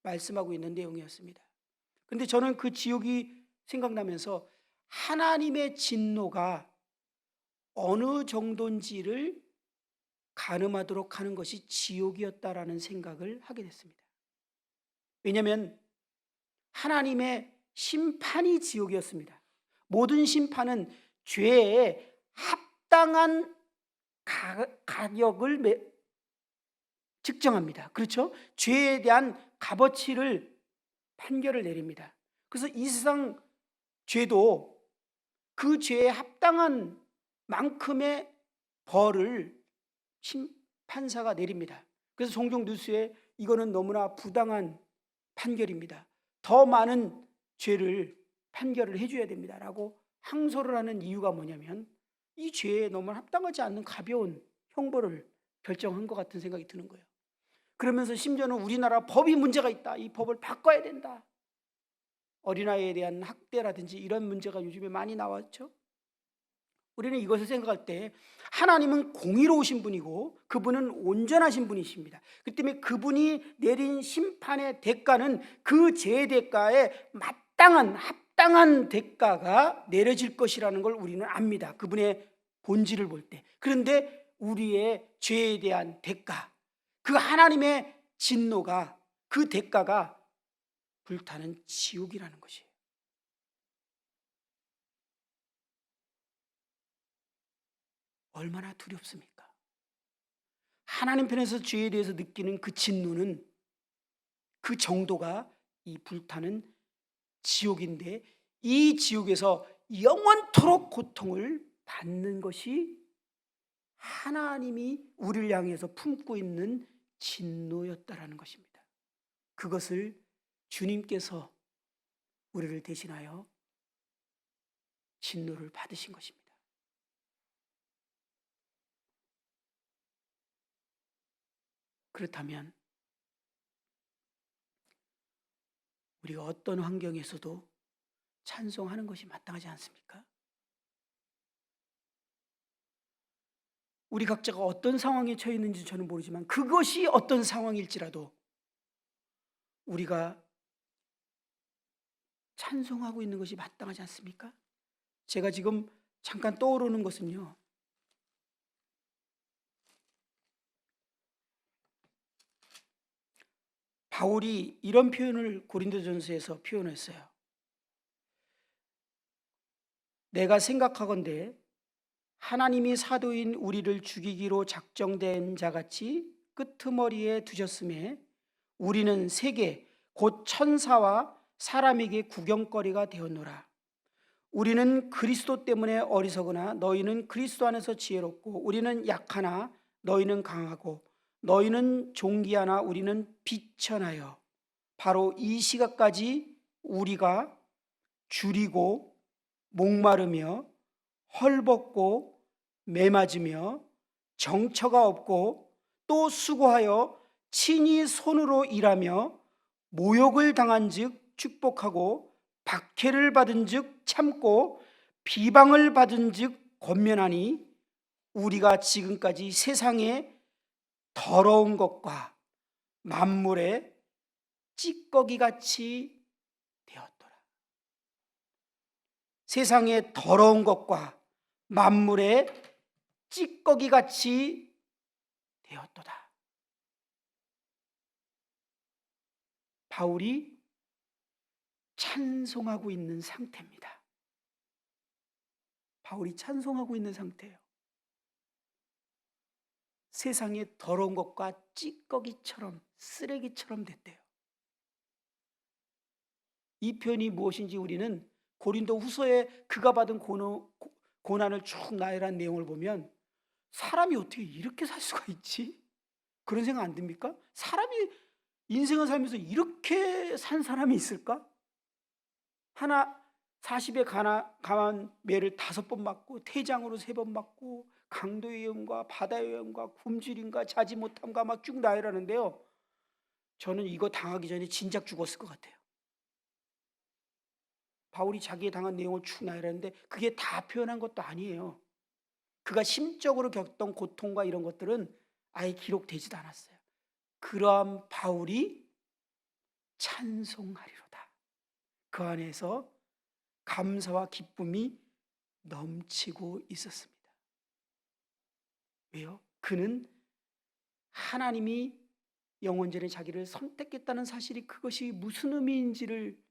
말씀하고 있는 내용이었습니다. 그런데 저는 그 지옥이 생각나면서 하나님의 진노가 어느 정도인지를 가늠하도록 하는 것이 지옥이었다라는 생각을 하게 됐습니다. 왜냐하면 하나님의 심판이 지옥이었습니다. 모든 심판은 죄에 합당한 가격을 측정합니다. 그렇죠? 죄에 대한 값어치를 판결을 내립니다. 그래서 이 세상 죄도 그 죄에 합당한 만큼의 벌을 판사가 내립니다. 그래서 종종 뉴스에 이거는 너무나 부당한 판결입니다. 더 많은 죄를 판결을 해줘야 됩니다라고 항소를 하는 이유가 뭐냐면 이 죄에 너무 합당하지 않는 가벼운 형벌을 결정한 것 같은 생각이 드는 거예요. 그러면서 심지어는 우리나라 법이 문제가 있다. 이 법을 바꿔야 된다. 어린아이에 대한 학대라든지 이런 문제가 요즘에 많이 나왔죠. 우리는 이것을 생각할 때 하나님은 공의로우신 분이고 그분은 온전하신 분이십니다. 그 때문에 그분이 내린 심판의 대가는 그 죄의 대가에 마땅한 합당한 대가가 내려질 것이라는 걸 우리는 압니다. 그분의 본질을 볼 때. 그런데 우리의 죄에 대한 대가, 그 하나님의 진노가, 그 대가가 불타는 지옥이라는 것이에요. 얼마나 두렵습니까? 하나님 편에서 죄에 대해서 느끼는 그 진노는 그 정도가 이 불타는 지옥인데 이 지옥에서 영원토록 고통을 받는 것이 하나님이 우리를 향해서 품고 있는 진노였다라는 것입니다. 그것을 주님께서 우리를 대신하여 진노를 받으신 것입니다. 그렇다면 우리가 어떤 환경에서도 찬송하는 것이 마땅하지 않습니까? 우리 각자가 어떤 상황에 처해 있는지 저는 모르지만 그것이 어떤 상황일지라도 우리가 찬송하고 있는 것이 마땅하지 않습니까? 제가 지금 잠깐 떠오르는 것은요, 바울이 이런 표현을 고린도전서에서 표현했어요. 내가 생각하건대 하나님이 사도인 우리를 죽이기로 작정된 자같이 끄트머리에 두셨음에 우리는 세계 곧 천사와 사람에게 구경거리가 되었노라. 우리는 그리스도 때문에 어리석으나 너희는 그리스도 안에서 지혜롭고 우리는 약하나 너희는 강하고 너희는 존귀하나 우리는 비천하여 바로 이 시각까지 우리가 줄이고 목마르며 헐벗고 매맞으며 정처가 없고 또 수고하여 친히 손으로 일하며 모욕을 당한 즉 축복하고 박해를 받은 즉 참고 비방을 받은 즉 권면하니 우리가 지금까지 세상에 더러운 것과 만물의 찌꺼기같이 되었더라. 세상에 더러운 것과 만물의 찌꺼기같이 되었도다. 바울이 찬송하고 있는 상태입니다. 바울이 찬송하고 있는 상태예요. 세상에 더러운 것과 찌꺼기처럼 쓰레기처럼 됐대요. 이 표현이 무엇인지 우리는 고린도 후서에 그가 받은 고난을 쭉 나열한 내용을 보면 사람이 어떻게 이렇게 살 수가 있지? 그런 생각 안 듭니까? 사람이 인생을 살면서 이렇게 산 사람이 있을까? 하나 40에 강한 매를 5번 맞고 태장으로 3번 맞고 강도의 여행과 바다의 여행과 굶주림과 자지 못함과 막 쭉 나열하는데요, 저는 이거 당하기 전에 진작 죽었을 것 같아요. 바울이 자기의 당한 내용을 쭉 나열하는데 그게 다 표현한 것도 아니에요. 그가 심적으로 겪던 고통과 이런 것들은 아예 기록되지도 않았어요. 그러한 바울이 찬송하리로다. 그 안에서 감사와 기쁨이 넘치고 있었습니다. 왜요? 그는 하나님이 영원전에 자기를 선택했다는 사실이, 그것이 무슨 의미인지를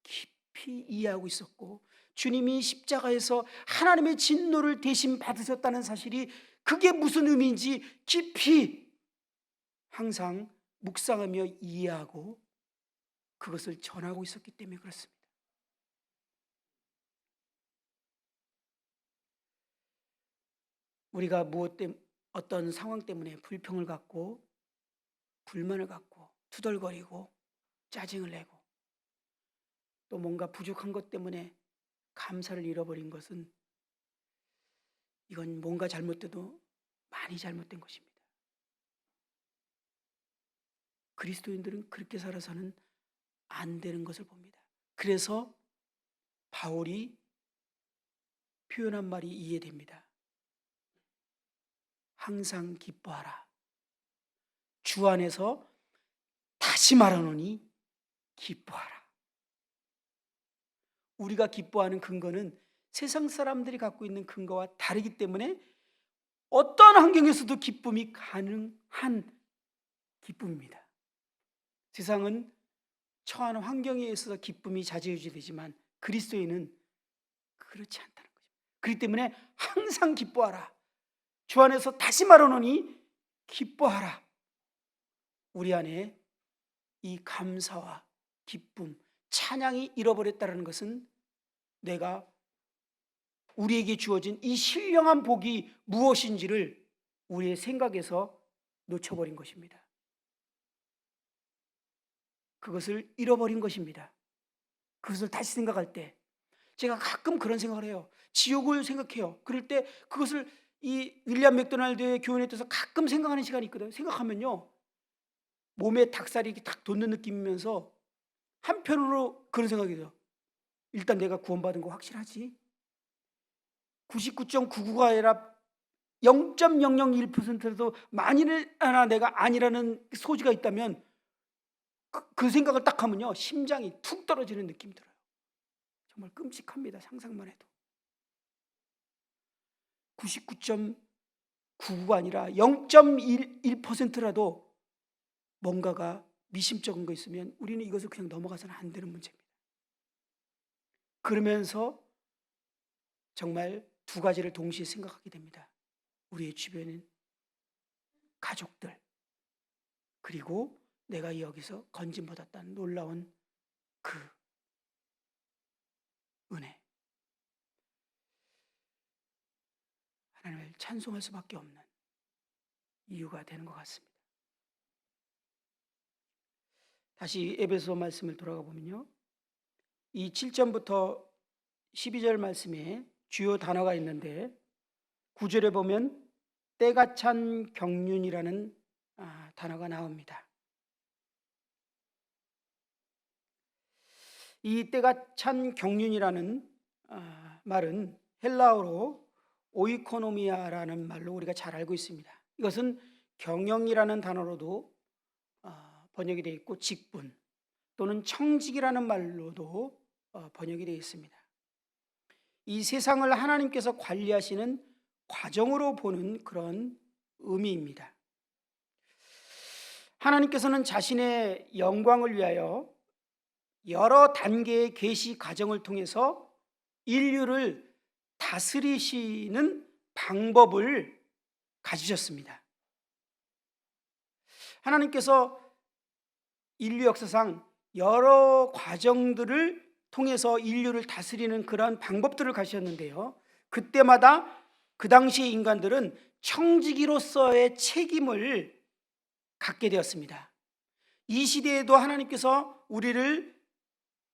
깊이 이해하고 있었고, 주님이 십자가에서 하나님의 진노를 대신 받으셨다는 사실이 그게 무슨 의미인지 깊이 항상 묵상하며 이해하고 그것을 전하고 있었기 때문에 그렇습니다. 우리가 어떤 상황 때문에 불평을 갖고 불만을 갖고 투덜거리고 짜증을 내고 또 뭔가 부족한 것 때문에 감사를 잃어버린 것은, 이건 뭔가 잘못돼도 많이 잘못된 것입니다. 그리스도인들은 그렇게 살아서는 안 되는 것을 봅니다. 그래서 바울이 표현한 말이 이해됩니다. 항상 기뻐하라. 주 안에서 다시 말하노니 기뻐하라. 우리가 기뻐하는 근거는 세상 사람들이 갖고 있는 근거와 다르기 때문에 어떤 환경에서도 기쁨이 가능한 기쁨입니다. 세상은 처한 환경에 있어서 기쁨이 좌지우지되지만 그리스도인은 그렇지 않다는 거죠. 그렇기 때문에 항상 기뻐하라. 주 안에서 다시 말하노니 기뻐하라. 우리 안에 이 감사와 기쁨, 찬양이 잃어버렸다는 것은 내가 우리에게 주어진 이 신령한 복이 무엇인지를 우리의 생각에서 놓쳐버린 것입니다. 그것을 잃어버린 것입니다. 그것을 다시 생각할 때 제가 가끔 그런 생각을 해요. 지옥을 생각해요. 그럴 때 그것을 이 윌리엄 맥도날드의 교훈에 따라서 가끔 생각하는 시간이 있거든요. 생각하면요, 몸에 닭살이 이렇게 딱 돋는 느낌이면서 한편으로 그런 생각이 들어요. 일단 내가 구원받은 거 확실하지? 99.99가 아니라 0.001%라도 만일이나 내가 아니라는 소지가 있다면 그 생각을 딱 하면요, 심장이 툭 떨어지는 느낌이 들어요. 정말 끔찍합니다. 상상만 해도. 99.99가 아니라 0.1%라도 뭔가가 미심쩍은 거 있으면 우리는 이것을 그냥 넘어가서는 안 되는 문제입니다. 그러면서 정말 두 가지를 동시에 생각하게 됩니다. 우리의 주변인 가족들, 그리고 내가 여기서 건진받았다는 놀라운 그 은혜. 하나님을 찬송할 수밖에 없는 이유가 되는 것 같습니다. 다시 에베소 말씀을 돌아가 보면요, 이 7절부터 12절 말씀에 주요 단어가 있는데 9절에 보면 때가 찬 경륜이라는 단어가 나옵니다. 이 때가 찬 경륜이라는 말은 헬라어로 오이코노미아라는 말로 우리가 잘 알고 있습니다. 이것은 경영이라는 단어로도 번역이 되어 있고 직분 또는 청직이라는 말로도 번역이 되어 있습니다. 이 세상을 하나님께서 관리하시는 과정으로 보는 그런 의미입니다. 하나님께서는 자신의 영광을 위하여 여러 단계의 계시 과정을 통해서 인류를 다스리시는 방법을 가지셨습니다. 하나님께서 인류 역사상 여러 과정들을 통해서 인류를 다스리는 그런 방법들을 가지셨는데요, 그때마다 그 당시의 인간들은 청지기로서의 책임을 갖게 되었습니다. 이 시대에도 하나님께서 우리를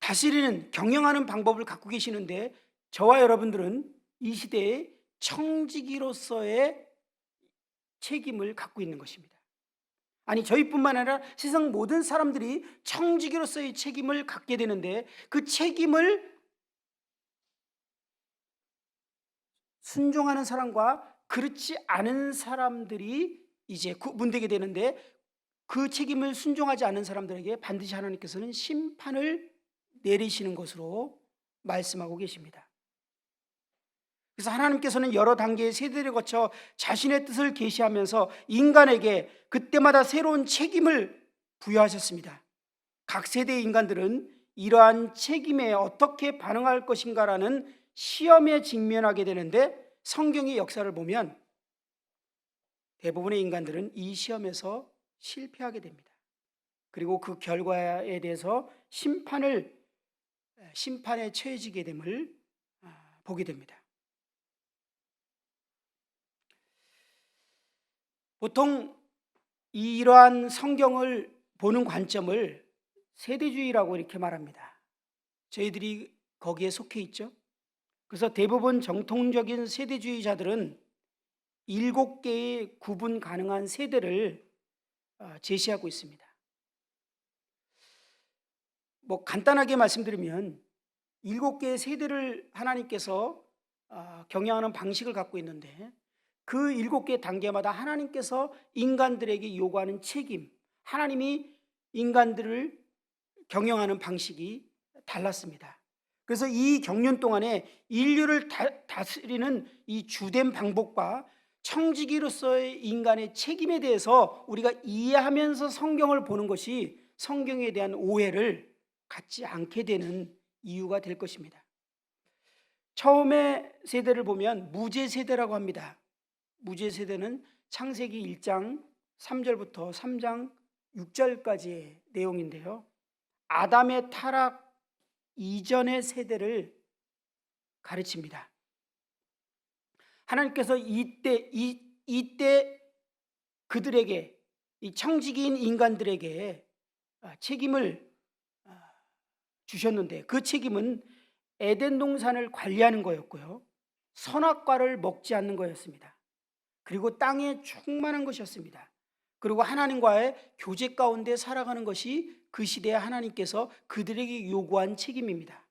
다스리는, 경영하는 방법을 갖고 계시는데 저와 여러분들은 이 시대에 청지기로서의 책임을 갖고 있는 것입니다. 아니, 저희뿐만 아니라 세상 모든 사람들이 청지기로서의 책임을 갖게 되는데 그 책임을 순종하는 사람과 그렇지 않은 사람들이 이제 구분되게 되는데, 그 책임을 순종하지 않은 사람들에게 반드시 하나님께서는 심판을 내리시는 것으로 말씀하고 계십니다. 그래서 하나님께서는 여러 단계의 세대를 거쳐 자신의 뜻을 계시하면서 인간에게 그때마다 새로운 책임을 부여하셨습니다. 각 세대의 인간들은 이러한 책임에 어떻게 반응할 것인가라는 시험에 직면하게 되는데, 성경의 역사를 보면 대부분의 인간들은 이 시험에서 실패하게 됩니다. 그리고 그 결과에 대해서 심판에 처해지게 됨을 보게 됩니다. 보통 이러한 성경을 보는 관점을 세대주의라고 이렇게 말합니다. 저희들이 거기에 속해 있죠. 그래서 대부분 정통적인 세대주의자들은 7개의 구분 가능한 세대를 제시하고 있습니다. 간단하게 말씀드리면 7개의 세대를 하나님께서 경영하는 방식을 갖고 있는데, 그 7개 단계마다 하나님께서 인간들에게 요구하는 책임, 하나님이 인간들을 경영하는 방식이 달랐습니다. 그래서 이 경륜 동안에 인류를 다스리는 이 주된 방법과 청지기로서의 인간의 책임에 대해서 우리가 이해하면서 성경을 보는 것이 성경에 대한 오해를 갖지 않게 되는 이유가 될 것입니다. 처음에 세대를 보면 무죄 세대라고 합니다. 무죄 세대는 창세기 1장 3절부터 3장 6절까지의 내용인데요, 아담의 타락 이전의 세대를 가르칩니다. 하나님께서 이때 그들에게, 이 청지기인 인간들에게 책임을 주셨는데, 그 책임은 에덴 동산을 관리하는 거였고요, 선악과를 먹지 않는 거였습니다. 그리고 땅에 충만한 것이었습니다. 그리고 하나님과의 교제 가운데 살아가는 것이 그 시대에 하나님께서 그들에게 요구한 책임입니다.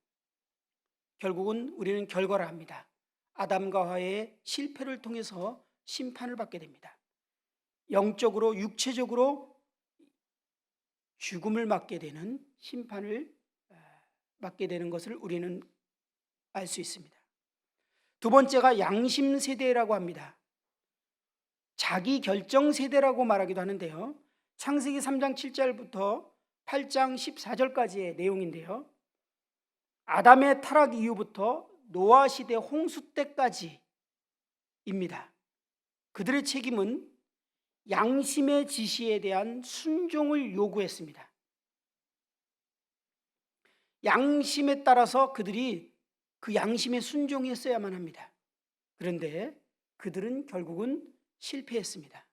결국은 우리는 결과를 합니다. 아담과 하와의 실패를 통해서 심판을 받게 됩니다. 영적으로, 육체적으로 죽음을 맞게 되는, 심판을 맞게 되는 것을 우리는 알 수 있습니다. 두 번째가 양심 세대라고 합니다. 자기 결정 세대라고 말하기도 하는데요, 창세기 3장 7절부터 8장 14절까지의 내용인데요, 아담의 타락 이후부터 노아 시대 홍수 때까지입니다. 그들의 책임은 양심의 지시에 대한 순종을 요구했습니다. 양심에 따라서 그들이 그 양심에 순종했어야만 합니다. 그런데 그들은 결국은 실패했습니다.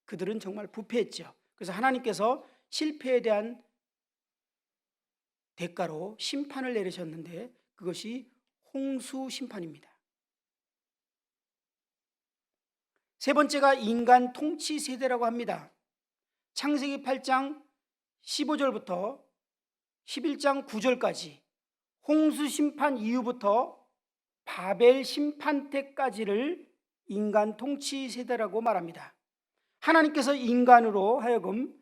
그들은 정말 부패했죠. 그래서 하나님께서 실패에 대한 대가로 심판을 내리셨는데, 그것이 홍수 심판입니다. 세 번째가 인간 통치 세대라고 합니다. 창세기 8장 15절부터 11장 9절까지 홍수 심판 이후부터 바벨 심판 때까지를 인간 통치 세대라고 말합니다. 하나님께서 인간으로 하여금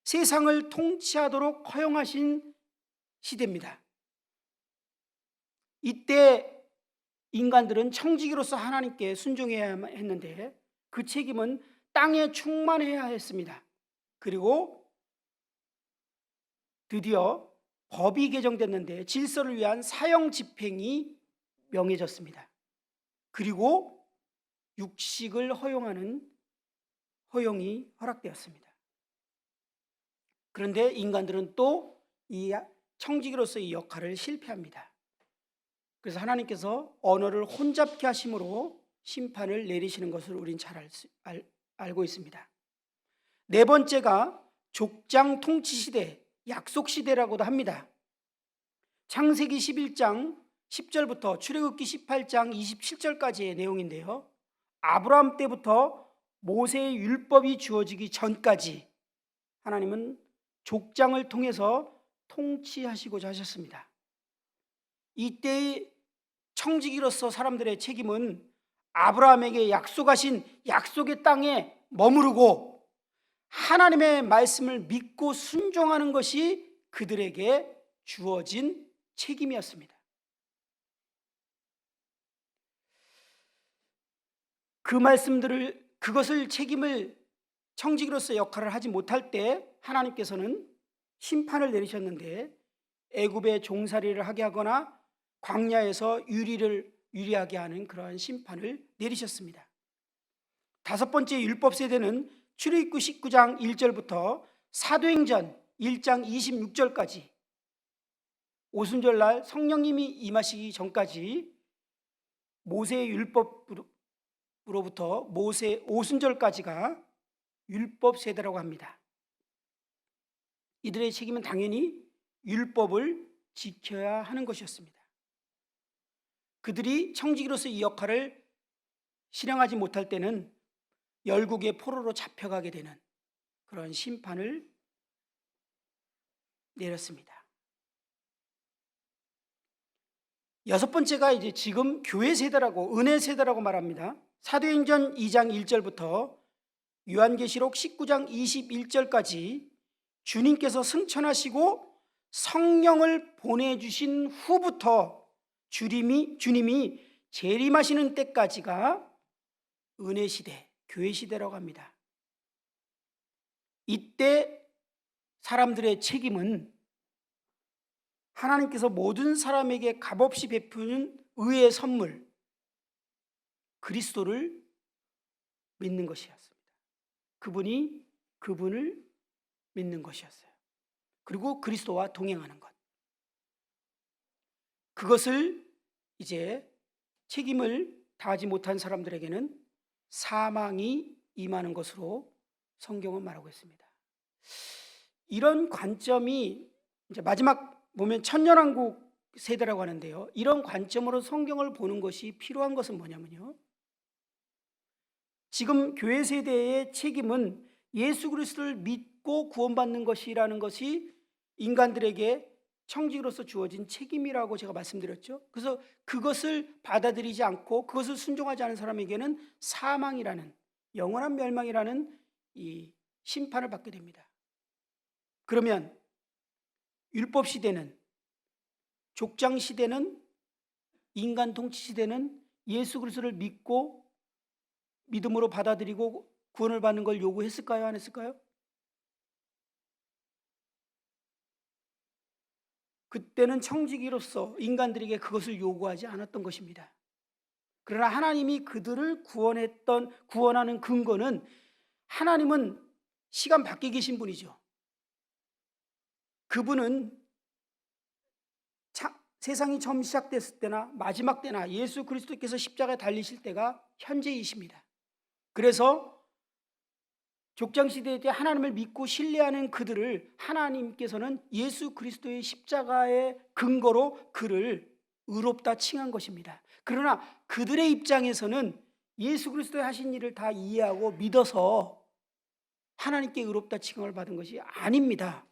세상을 통치하도록 허용하신 시대입니다. 이때 인간들은 청지기로서 하나님께 순종해야 했는데, 그 책임은 땅에 충만해야 했습니다. 그리고 드디어 법이 개정됐는데 질서를 위한 사형 집행이 명해졌습니다. 그리고 육식을 허용하는 허용이 허락되었습니다. 그런데 인간들은 또 이 청지기로서의 역할을 실패합니다. 그래서 하나님께서 언어를 혼잡케 하심으로 심판을 내리시는 것을 우린 잘 알고 있습니다. 네 번째가 족장 통치 시대, 약속 시대라고도 합니다. 창세기 11장 10절부터 출애굽기 18장 27절까지의 내용인데요. 아브라함 때부터 모세의 율법이 주어지기 전까지 하나님은 족장을 통해서 통치하시고자 하셨습니다. 이때의 청지기로서 사람들의 책임은 아브라함에게 약속하신 약속의 땅에 머무르고 하나님의 말씀을 믿고 순종하는 것이 그들에게 주어진 책임이었습니다. 그것을 책임을 청지기로서 역할을 하지 못할 때 하나님께서는 심판을 내리셨는데 애굽의 종살이를 하게 하거나 광야에서 유리하게 하는 그러한 심판을 내리셨습니다. 다섯 번째 율법 세대는 출애굽기 19장 1절부터 사도행전 1장 26절까지 오순절날 성령님이 임하시기 전까지 모세의 율법으로부터 모세 오순절까지가 율법 세대라고 합니다. 이들의 책임은 당연히 율법을 지켜야 하는 것이었습니다. 그들이 청지기로서 이 역할을 실행하지 못할 때는 열국의 포로로 잡혀가게 되는 그런 심판을 내렸습니다. 여섯 번째가 이제 지금 교회 세대라고, 은혜 세대라고 말합니다. 사도행전 2장 1절부터 요한계시록 19장 21절까지 주님께서 승천하시고 성령을 보내주신 후부터 주님이 재림하시는 때까지가 은혜 시대, 교회 시대라고 합니다. 이때 사람들의 책임은 하나님께서 모든 사람에게 값없이 베푸는 의의 선물, 그리스도를 믿는 것이었습니다. 그분을 믿는 것이었어요. 그리고 그리스도와 동행하는 것. 그것을 이제 책임을 다하지 못한 사람들에게는 사망이 임하는 것으로 성경은 말하고 있습니다. 이런 관점이 이제 마지막 보면 천년왕국 세대라고 하는데요. 이런 관점으로 성경을 보는 것이 필요한 것은 뭐냐면요. 지금 교회 세대의 책임은 예수 그리스도를 믿고 구원받는 것이라는 것이 인간들에게 청지기로서 주어진 책임이라고 제가 말씀드렸죠. 그래서 그것을 받아들이지 않고 그것을 순종하지 않은 사람에게는 사망이라는, 영원한 멸망이라는 이 심판을 받게 됩니다. 그러면 율법 시대는, 족장 시대는, 인간 통치 시대는 예수 그리스도를 믿음으로 받아들이고 구원을 받는 걸 요구했을까요? 안 했을까요? 그때는 청지기로서 인간들에게 그것을 요구하지 않았던 것입니다. 그러나 하나님이 그들을 구원하는 근거는, 하나님은 시간 밖에 계신 분이죠. 그분은 세상이 처음 시작됐을 때나 마지막 때나 예수 그리스도께서 십자가에 달리실 때가 현재이십니다. 그래서 족장시대에 하나님을 믿고 신뢰하는 그들을 하나님께서는 예수 그리스도의 십자가의 근거로 그를 의롭다 칭한 것입니다. 그러나 그들의 입장에서는 예수 그리스도의 하신 일을 다 이해하고 믿어서 하나님께 의롭다 칭함을 받은 것이 아닙니다.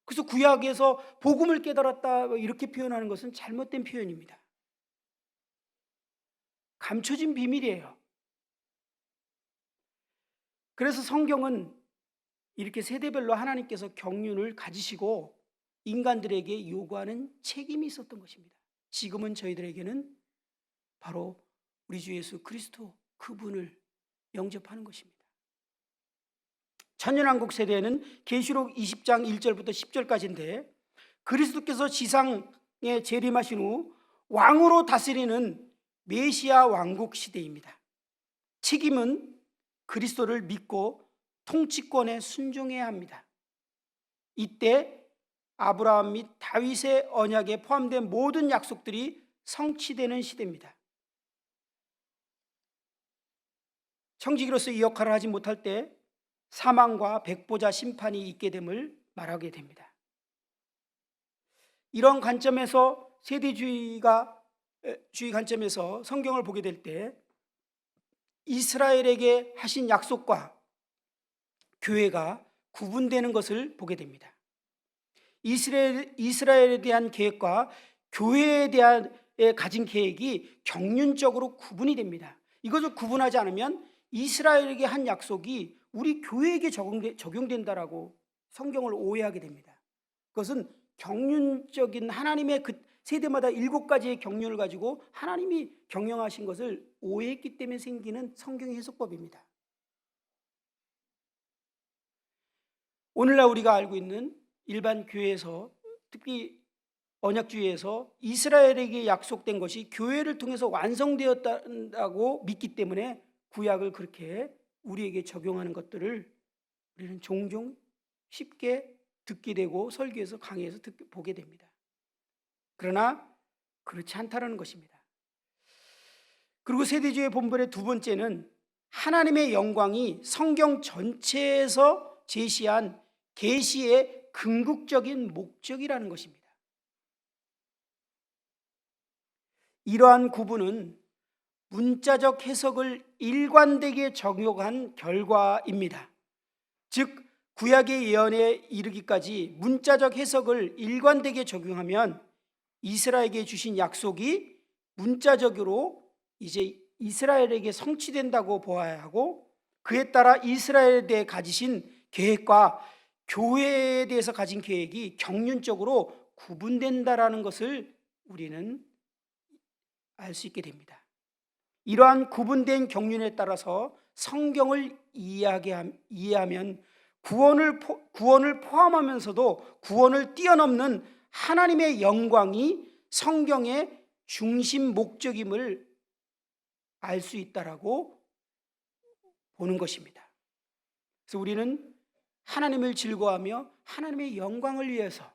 그래서 구약에서 복음을 깨달았다 이렇게 표현하는 것은 잘못된 표현입니다. 감춰진 비밀이에요. 그래서 성경은 이렇게 세대별로 하나님께서 경륜을 가지시고 인간들에게 요구하는 책임이 있었던 것입니다. 지금은 저희들에게는 바로 우리 주 예수 그리스도, 그분을 영접하는 것입니다. 천년왕국 세대에는 계시록 20장 1절부터 10절까지인데 그리스도께서 지상에 재림하신 후 왕으로 다스리는 메시아 왕국 시대입니다. 책임은 그리스도를 믿고 통치권에 순종해야 합니다. 이때 아브라함 및 다윗의 언약에 포함된 모든 약속들이 성취되는 시대입니다. 청지기로서 이 역할을 하지 못할 때 사망과 백보자 심판이 있게 됨을 말하게 됩니다. 이런 관점에서 세대주의 관점에서 성경을 보게 될 때 이스라엘에게 하신 약속과 교회가 구분되는 것을 보게 됩니다. 이스라엘에 대한 계획과 교회에 대한 가진 계획이 경륜적으로 구분이 됩니다. 이것을 구분하지 않으면 이스라엘에게 한 약속이 우리 교회에게 적용된다라고 성경을 오해하게 됩니다. 그것은 경륜적인 하나님의 그 세대마다 7가지의 경륜을 가지고 하나님이 경영하신 것을 오해했기 때문에 생기는 성경의 해석법입니다. 오늘날 우리가 알고 있는 일반 교회에서, 특히 언약주의에서 이스라엘에게 약속된 것이 교회를 통해서 완성되었다고 믿기 때문에 구약을 그렇게 우리에게 적용하는 것들을 우리는 종종 쉽게 듣게 되고 설교에서 강의에서 보게 됩니다. 그러나 그렇지 않다는 것입니다. 그리고 세대주의 본문의 두 번째는 하나님의 영광이 성경 전체에서 제시한 계시의 궁극적인 목적이라는 것입니다. 이러한 구분은 문자적 해석을 일관되게 적용한 결과입니다. 즉 구약의 예언에 이르기까지 문자적 해석을 일관되게 적용하면 이스라엘에게 주신 약속이 문자적으로 이제 이스라엘에게 성취된다고 보아야 하고, 그에 따라 이스라엘에 대해 가지신 계획과 교회에 대해서 가진 계획이 경륜적으로 구분된다라는 것을 우리는 알 수 있게 됩니다. 이러한 구분된 경륜에 따라서 성경을 이해하면 구원을 포함하면서도 구원을 뛰어넘는 하나님의 영광이 성경의 중심 목적임을 알 수 있다라고 보는 것입니다. 그래서 우리는 하나님을 즐거워하며 하나님의 영광을 위해서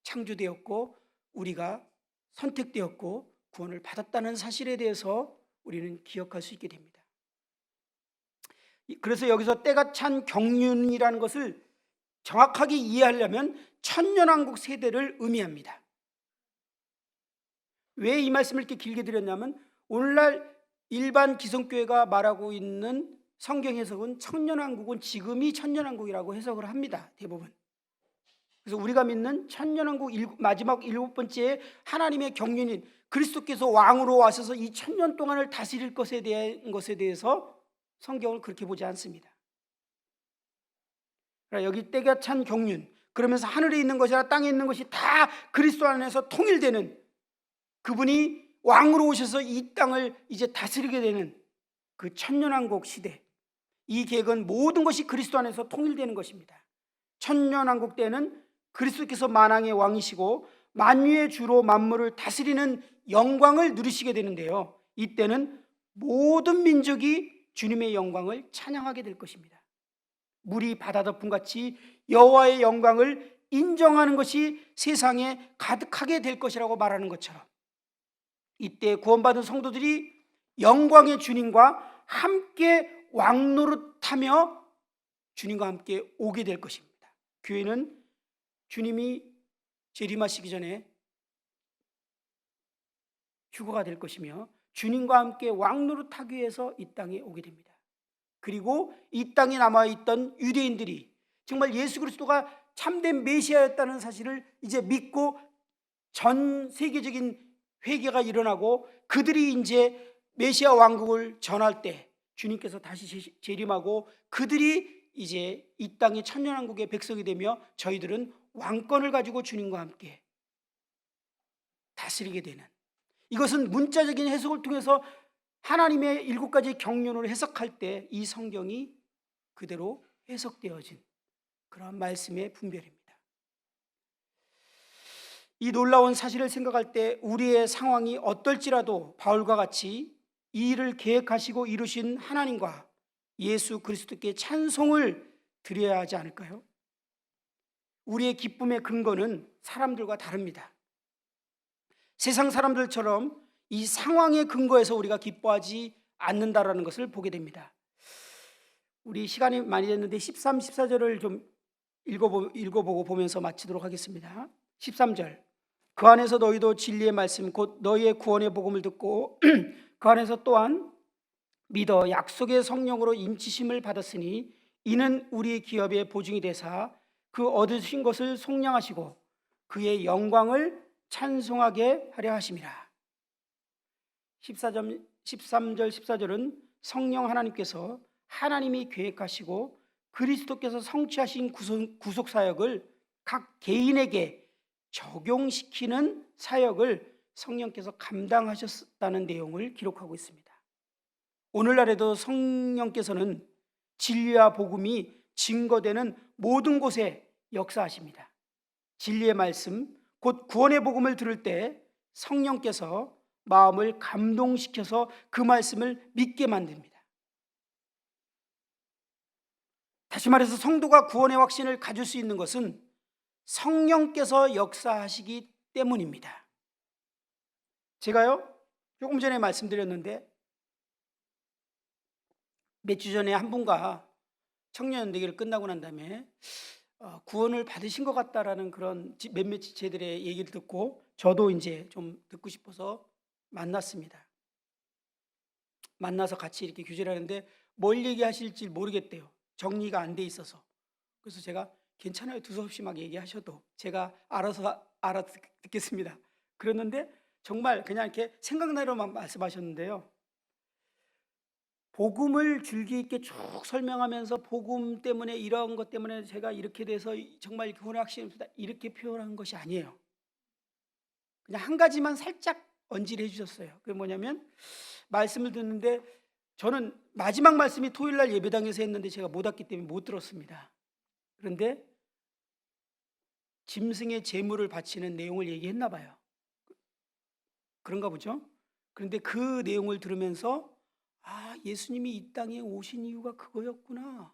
창조되었고 우리가 선택되었고 구원을 받았다는 사실에 대해서 우리는 기억할 수 있게 됩니다. 그래서 여기서 때가 찬 경륜이라는 것을 정확하게 이해하려면 천년왕국 세대를 의미합니다. 왜 이 말씀을 이렇게 길게 드렸냐면 오늘날 일반 기성교회가 말하고 있는 성경 해석은 천년왕국은 지금이 천년왕국이라고 해석을 합니다. 대부분. 그래서 우리가 믿는 천년왕국 마지막 7번째 하나님의 경륜인 그리스도께서 왕으로 와셔서 이 1000년 동안을 다스릴 것에 대해서 성경을 그렇게 보지 않습니다. 그러니까 여기 때가 찬 경륜, 그러면서 하늘에 있는 것이나 땅에 있는 것이 다 그리스도 안에서 통일되는, 그분이 왕으로 오셔서 이 땅을 이제 다스리게 되는 그 천년왕국 시대, 이 계획은 모든 것이 그리스도 안에서 통일되는 것입니다. 천년왕국 때는 그리스도께서 만왕의 왕이시고 만유의 주로 만물을 다스리는 영광을 누리시게 되는데요, 이때는 모든 민족이 주님의 영광을 찬양하게 될 것입니다. 물이 바다 덮음같이 여호와의 영광을 인정하는 것이 세상에 가득하게 될 것이라고 말하는 것처럼 이때 구원받은 성도들이 영광의 주님과 함께 왕노릇하며 주님과 함께 오게 될 것입니다. 교회는 주님이 재림하시기 전에 휴거가 될 것이며 주님과 함께 왕노릇하기 위해서 이 땅에 오게 됩니다. 그리고 이 땅에 남아있던 유대인들이 정말 예수 그리스도가 참된 메시아였다는 사실을 이제 믿고 전 세계적인 회개가 일어나고 그들이 이제 메시아 왕국을 전할 때 주님께서 다시 재림하고 그들이 이제 이 땅의 천년왕국의 백성이 되며 저희들은 왕권을 가지고 주님과 함께 다스리게 되는, 이것은 문자적인 해석을 통해서 하나님의 7가지 경륜을 해석할 때 이 성경이 그대로 해석되어진 그런 말씀의 분별입니다. 이 놀라운 사실을 생각할 때 우리의 상황이 어떨지라도 바울과 같이 이 일을 계획하시고 이루신 하나님과 예수 그리스도께 찬송을 드려야 하지 않을까요? 우리의 기쁨의 근거는 사람들과 다릅니다. 세상 사람들처럼 이 상황의 근거에서 우리가 기뻐하지 않는다라는 것을 보게 됩니다. 우리 시간이 많이 됐는데 13, 14절을 좀 읽어보고 보면서 마치도록 하겠습니다. 13절. 그 안에서 너희도 진리의 말씀 곧 너희의 구원의 복음을 듣고 그 안에서 또한 믿어 약속의 성령으로 인치심을 받았으니 이는 우리의 기업의 보증이 되사 그 얻으신 것을 속량하시고 그의 영광을 찬송하게 하려 하심이라. 13절 14절은 성령 하나님께서 하나님이 계획하시고 그리스도께서 성취하신 구속 사역을 각 개인에게 적용시키는 사역을 성령께서 감당하셨다는 내용을 기록하고 있습니다. 오늘날에도 성령께서는 진리와 복음이 증거되는 모든 곳에 역사하십니다. 진리의 말씀, 곧 구원의 복음을 들을 때 성령께서 마음을 감동시켜서 그 말씀을 믿게 만듭니다. 다시 말해서 성도가 구원의 확신을 가질 수 있는 것은 성령께서 역사하시기 때문입니다. 제가요, 조금 전에 말씀드렸는데 몇 주 전에 한 분과 청년연대기를 끝나고 난 다음에 구원을 받으신 것 같다라는 그런 몇몇 지체들의 얘기를 듣고 저도 이제 좀 듣고 싶어서 만났습니다. 만나서 같이 이렇게 교제를 하는데 뭘 얘기하실지 모르겠대요. 정리가 안 돼 있어서. 그래서 제가 괜찮아요. 두서없이 막 얘기하셔도 제가 알아서 알아듣겠습니다. 그랬는데 정말 그냥 이렇게 생각나로만 말씀하셨는데요. 복음을 줄기 있게 쭉 설명하면서 복음 때문에 이런 것 때문에 제가 이렇게 돼서 정말 구원의 확신입니다. 이렇게 표현한 것이 아니에요. 그냥 한 가지만 살짝 언질해 주셨어요. 그게 뭐냐면 말씀을 듣는데 저는 마지막 말씀이 토요일날 예배당에서 했는데 제가 못 왔기 때문에 못 들었습니다. 그런데 짐승의 제물을 바치는 내용을 얘기했나 봐요. 그런가 보죠. 그런데 그 내용을 들으면서 예수님이 이 땅에 오신 이유가 그거였구나.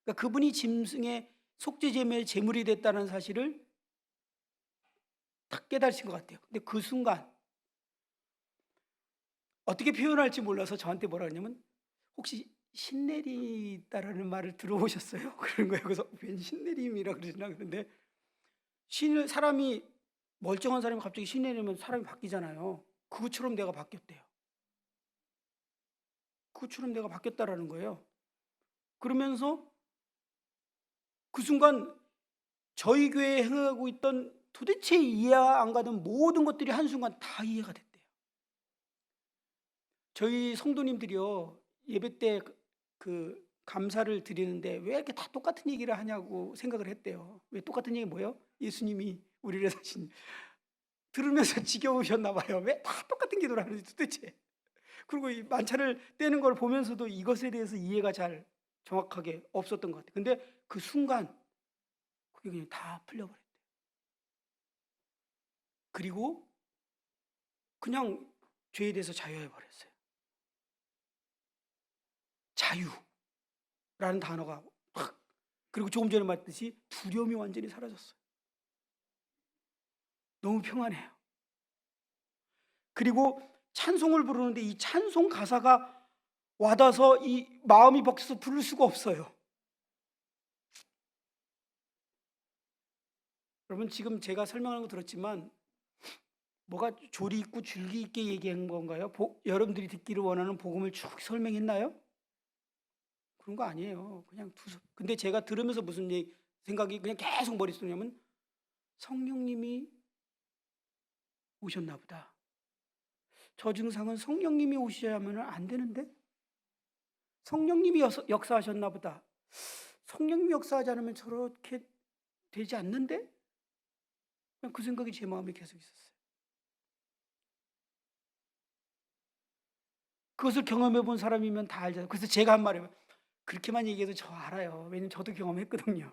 그러니까 그분이 짐승의 속죄제물의 제물이 됐다는 사실을 딱 깨달으신 것 같아요. 근데 그 순간 어떻게 표현할지 몰라서 저한테 뭐라 그러냐면 혹시 신내리다라는 말을 들어보셨어요? 그런 거예요. 그래서 왠 신내림이라 그러시나 그런데 사람이 멀쩡한 사람이 갑자기 신내리면 사람이 바뀌잖아요. 그것처럼 내가 바뀌었대요. 그것처럼 내가 바뀌었다라는 거예요. 그러면서 그 순간 저희 교회에 행하고 있던 도대체 이해가 안 가던 모든 것들이 한순간 다 이해가 됐대요. 저희 성도님들이요, 예배 때 그 감사를 드리는데 왜 이렇게 다 똑같은 얘기를 하냐고 생각을 했대요. 왜 똑같은 얘기 뭐예요? 예수님이 우리를 사신. 들으면서 지겨우셨나 봐요. 왜 다 똑같은 기도를 하는지 도대체. 그리고 이 만찬을 떼는 걸 보면서도 이것에 대해서 이해가 잘 정확하게 없었던 것 같아요. 근데 그 순간 그게 그냥 다 풀려버렸대요. 그리고 그냥 죄에 대해서 자유해버렸어요. 자유라는 단어가 확, 그리고 조금 전에 말했듯이 두려움이 완전히 사라졌어요. 너무 평안해요. 그리고 찬송을 부르는데 이 찬송 가사가 와닿아서 이 마음이 벅차서 부를 수가 없어요. 여러분 지금 제가 설명하는 거 들었지만 뭐가 조리 있고 줄기 있게 얘기한 건가요? 여러분들이 듣기를 원하는 복음을 쭉 설명했나요? 그런 거 아니에요. 그냥 근데 제가 들으면서 무슨 생각이 그냥 계속 머릿속에 냐면 성령님이 오셨나 보다. 저 증상은 성령님이 오셔야만 안 되는데 성령님이 역사하셨나 보다. 성령님이 역사하지 않으면 저렇게 되지 않는데? 그냥 그 생각이 제 마음에 계속 있었어요. 그것을 경험해 본 사람이면 다 알잖아요. 그래서 제가 한 말이에요. 그렇게만 얘기해도 저 알아요. 왜냐면 저도 경험했거든요.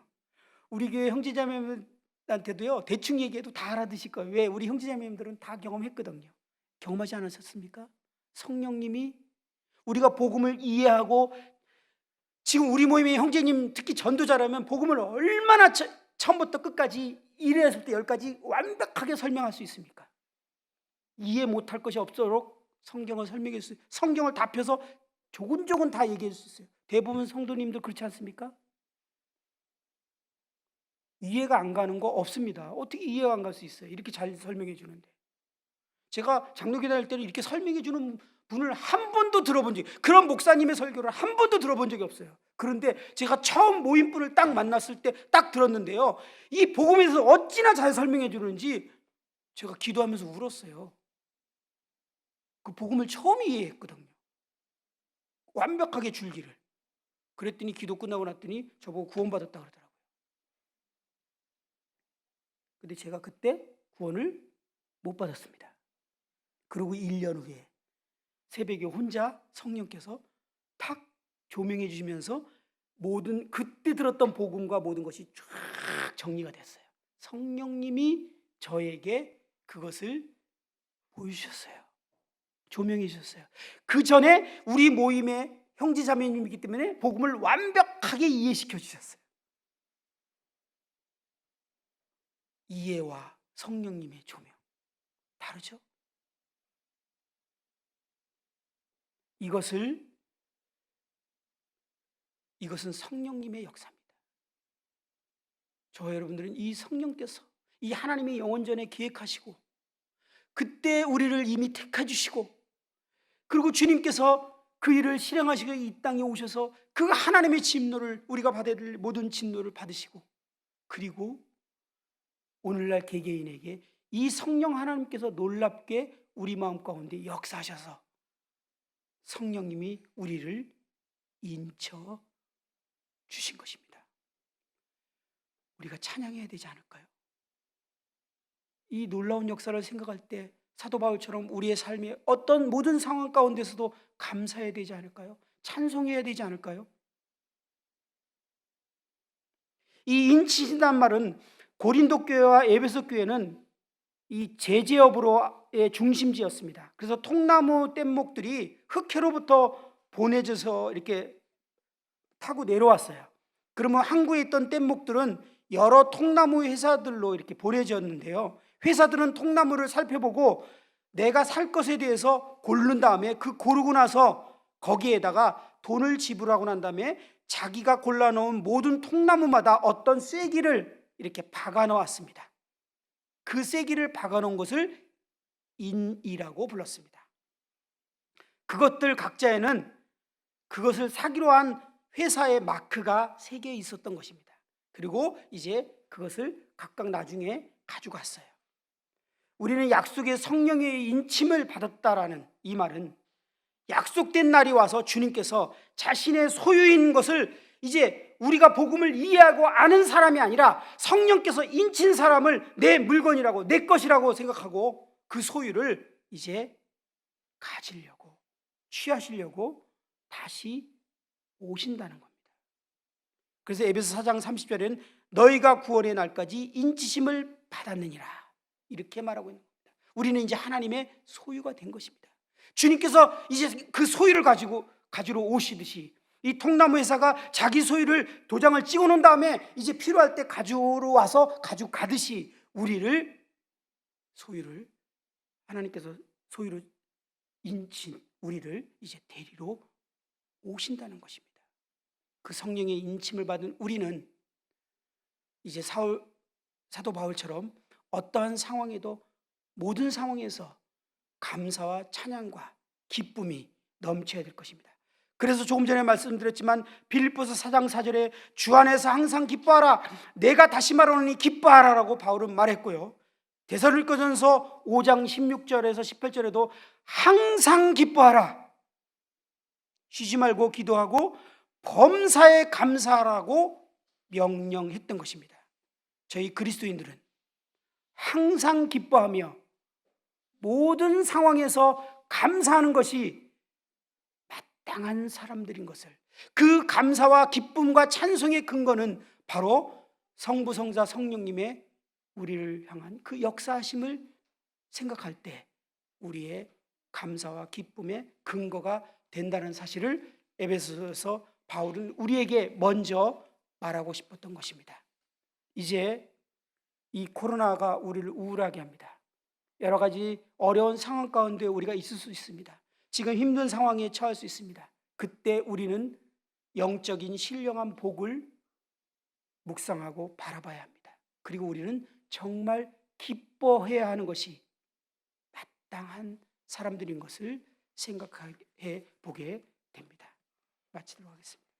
우리 교회 형제자매한테도요 대충 얘기해도 다 알아듣실 거예요. 왜? 우리 형제자매들은 다 경험했거든요. 경험하지 않으셨습니까? 성령님이 우리가 복음을 이해하고 지금 우리 모임의 형제님 특히 전도자라면 복음을 얼마나 처음부터 끝까지 1에서부터 10까지 완벽하게 설명할 수 있습니까? 이해 못할 것이 없도록 성경을 설명해 주세요. 성경을 다 펴서 조근조근 다 얘기해 줄 수 있어요. 대부분 성도님들 그렇지 않습니까? 이해가 안 가는 거 없습니다. 어떻게 이해가 안 갈 수 있어요? 이렇게 잘 설명해 주는데. 제가 장로교 다닐 때는 이렇게 설명해 주는 분을 한 번도 들어본 적이, 그런 목사님의 설교를 한 번도 들어본 적이 없어요. 그런데 제가 처음 모임분을 딱 만났을 때 딱 들었는데요, 이 복음에서 어찌나 잘 설명해 주는지 제가 기도하면서 울었어요. 그 복음을 처음 이해했거든요. 완벽하게 줄기를. 그랬더니 기도 끝나고 났더니 저보고 구원받았다 그러더라고요. 근데 제가 그때 구원을 못 받았습니다. 그리고 1년 후에 새벽에 혼자 성령께서 탁 조명해 주시면서 모든 그때 들었던 복음과 모든 것이 쫙 정리가 됐어요. 성령님이 저에게 그것을 보여주셨어요. 조명해 주셨어요. 그 전에 우리 모임의 형제자매님이기 때문에 복음을 완벽하게 이해시켜 주셨어요. 이해와 성령님의 조명 다르죠? 이것은 성령님의 역사입니다. 저와 여러분들은 이 성령께서 이 하나님의 영원전에 계획하시고 그때 우리를 이미 택해 주시고, 그리고 주님께서 그 일을 실행하시고 이 땅에 오셔서 그 하나님의 진노를, 우리가 받아야 될 모든 진노를 받으시고, 그리고 오늘날 개개인에게 이 성령 하나님께서 놀랍게 우리 마음 가운데 역사하셔서 성령님이 우리를 인쳐 주신 것입니다. 우리가 찬양해야 되지 않을까요? 이 놀라운 역사를 생각할 때 사도 바울처럼 우리의 삶의 어떤 모든 상황 가운데서도 감사해야 되지 않을까요? 찬송해야 되지 않을까요? 이 인치신다는 말은 고린도 교회와 에베소 교회는 이 제재업으로의 중심지였습니다. 그래서 통나무 뗏목들이 흑해로부터 보내져서 이렇게 타고 내려왔어요. 그러면 항구에 있던 뗏목들은 여러 통나무 회사들로 이렇게 보내졌는데요, 회사들은 통나무를 살펴보고 내가 살 것에 대해서 고른 다음에 그 고르고 나서 거기에다가 돈을 지불하고 난 다음에 자기가 골라놓은 모든 통나무마다 어떤 쐐기를 이렇게 박아 놓았습니다. 그 쐐기를 박아 놓은 것을 인이라고 불렀습니다. 그것들 각자에는 그것을 사기로 한 회사의 마크가 3개 있었던 것입니다. 그리고 이제 그것을 각각 나중에 가져갔어요. 우리는 약속의 성령의 인침을 받았다라는 이 말은 약속된 날이 와서 주님께서 자신의 소유인 것을 이제 우리가 복음을 이해하고 아는 사람이 아니라 성령께서 인친 사람을 내 물건이라고, 내 것이라고 생각하고 그 소유를 이제 가지려고, 취하시려고 다시 오신다는 겁니다. 그래서 에베소 4장 30절에는 너희가 구원의 날까지 인치심을 받았느니라 이렇게 말하고 있는 겁니다. 우리는 이제 하나님의 소유가 된 것입니다. 주님께서 이제 그 소유를 가지러 오시듯이 이 통나무 회사가 자기 소유를 도장을 찍어 놓은 다음에 이제 필요할 때 가지러 와서 가져가듯이 소유를 하나님께서 소유로 인친 우리를 이제 데리러 오신다는 것입니다. 그 성령의 인침을 받은 우리는 이제 사도 바울처럼 어떠한 상황에도 모든 상황에서 감사와 찬양과 기쁨이 넘쳐야 될 것입니다. 그래서 조금 전에 말씀드렸지만 빌립보서 4장 4절에 주 안에서 항상 기뻐하라, 내가 다시 말하노니 기뻐하라라고 바울은 말했고요, 데살로니가전서 5장 16절에서 18절에도 항상 기뻐하라, 쉬지 말고 기도하고 범사에 감사하라고 명령했던 것입니다. 저희 그리스도인들은 항상 기뻐하며 모든 상황에서 감사하는 것이 마땅한 사람들인 것을, 그 감사와 기쁨과 찬송의 근거는 바로 성부, 성자, 성령님의 우리를 향한 그 역사하심을 생각할 때 우리의 감사와 기쁨의 근거가 된다는 사실을 에베소서 바울은 우리에게 먼저 말하고 싶었던 것입니다. 이제 이 코로나가 우리를 우울하게 합니다. 여러 가지 어려운 상황 가운데 우리가 있을 수 있습니다. 지금 힘든 상황에 처할 수 있습니다. 그때 우리는 영적인 신령한 복을 묵상하고 바라봐야 합니다. 그리고 우리는 정말 기뻐해야 하는 것이 마땅한 사람들인 것을 생각해 보게 됩니다. 마치도록 하겠습니다.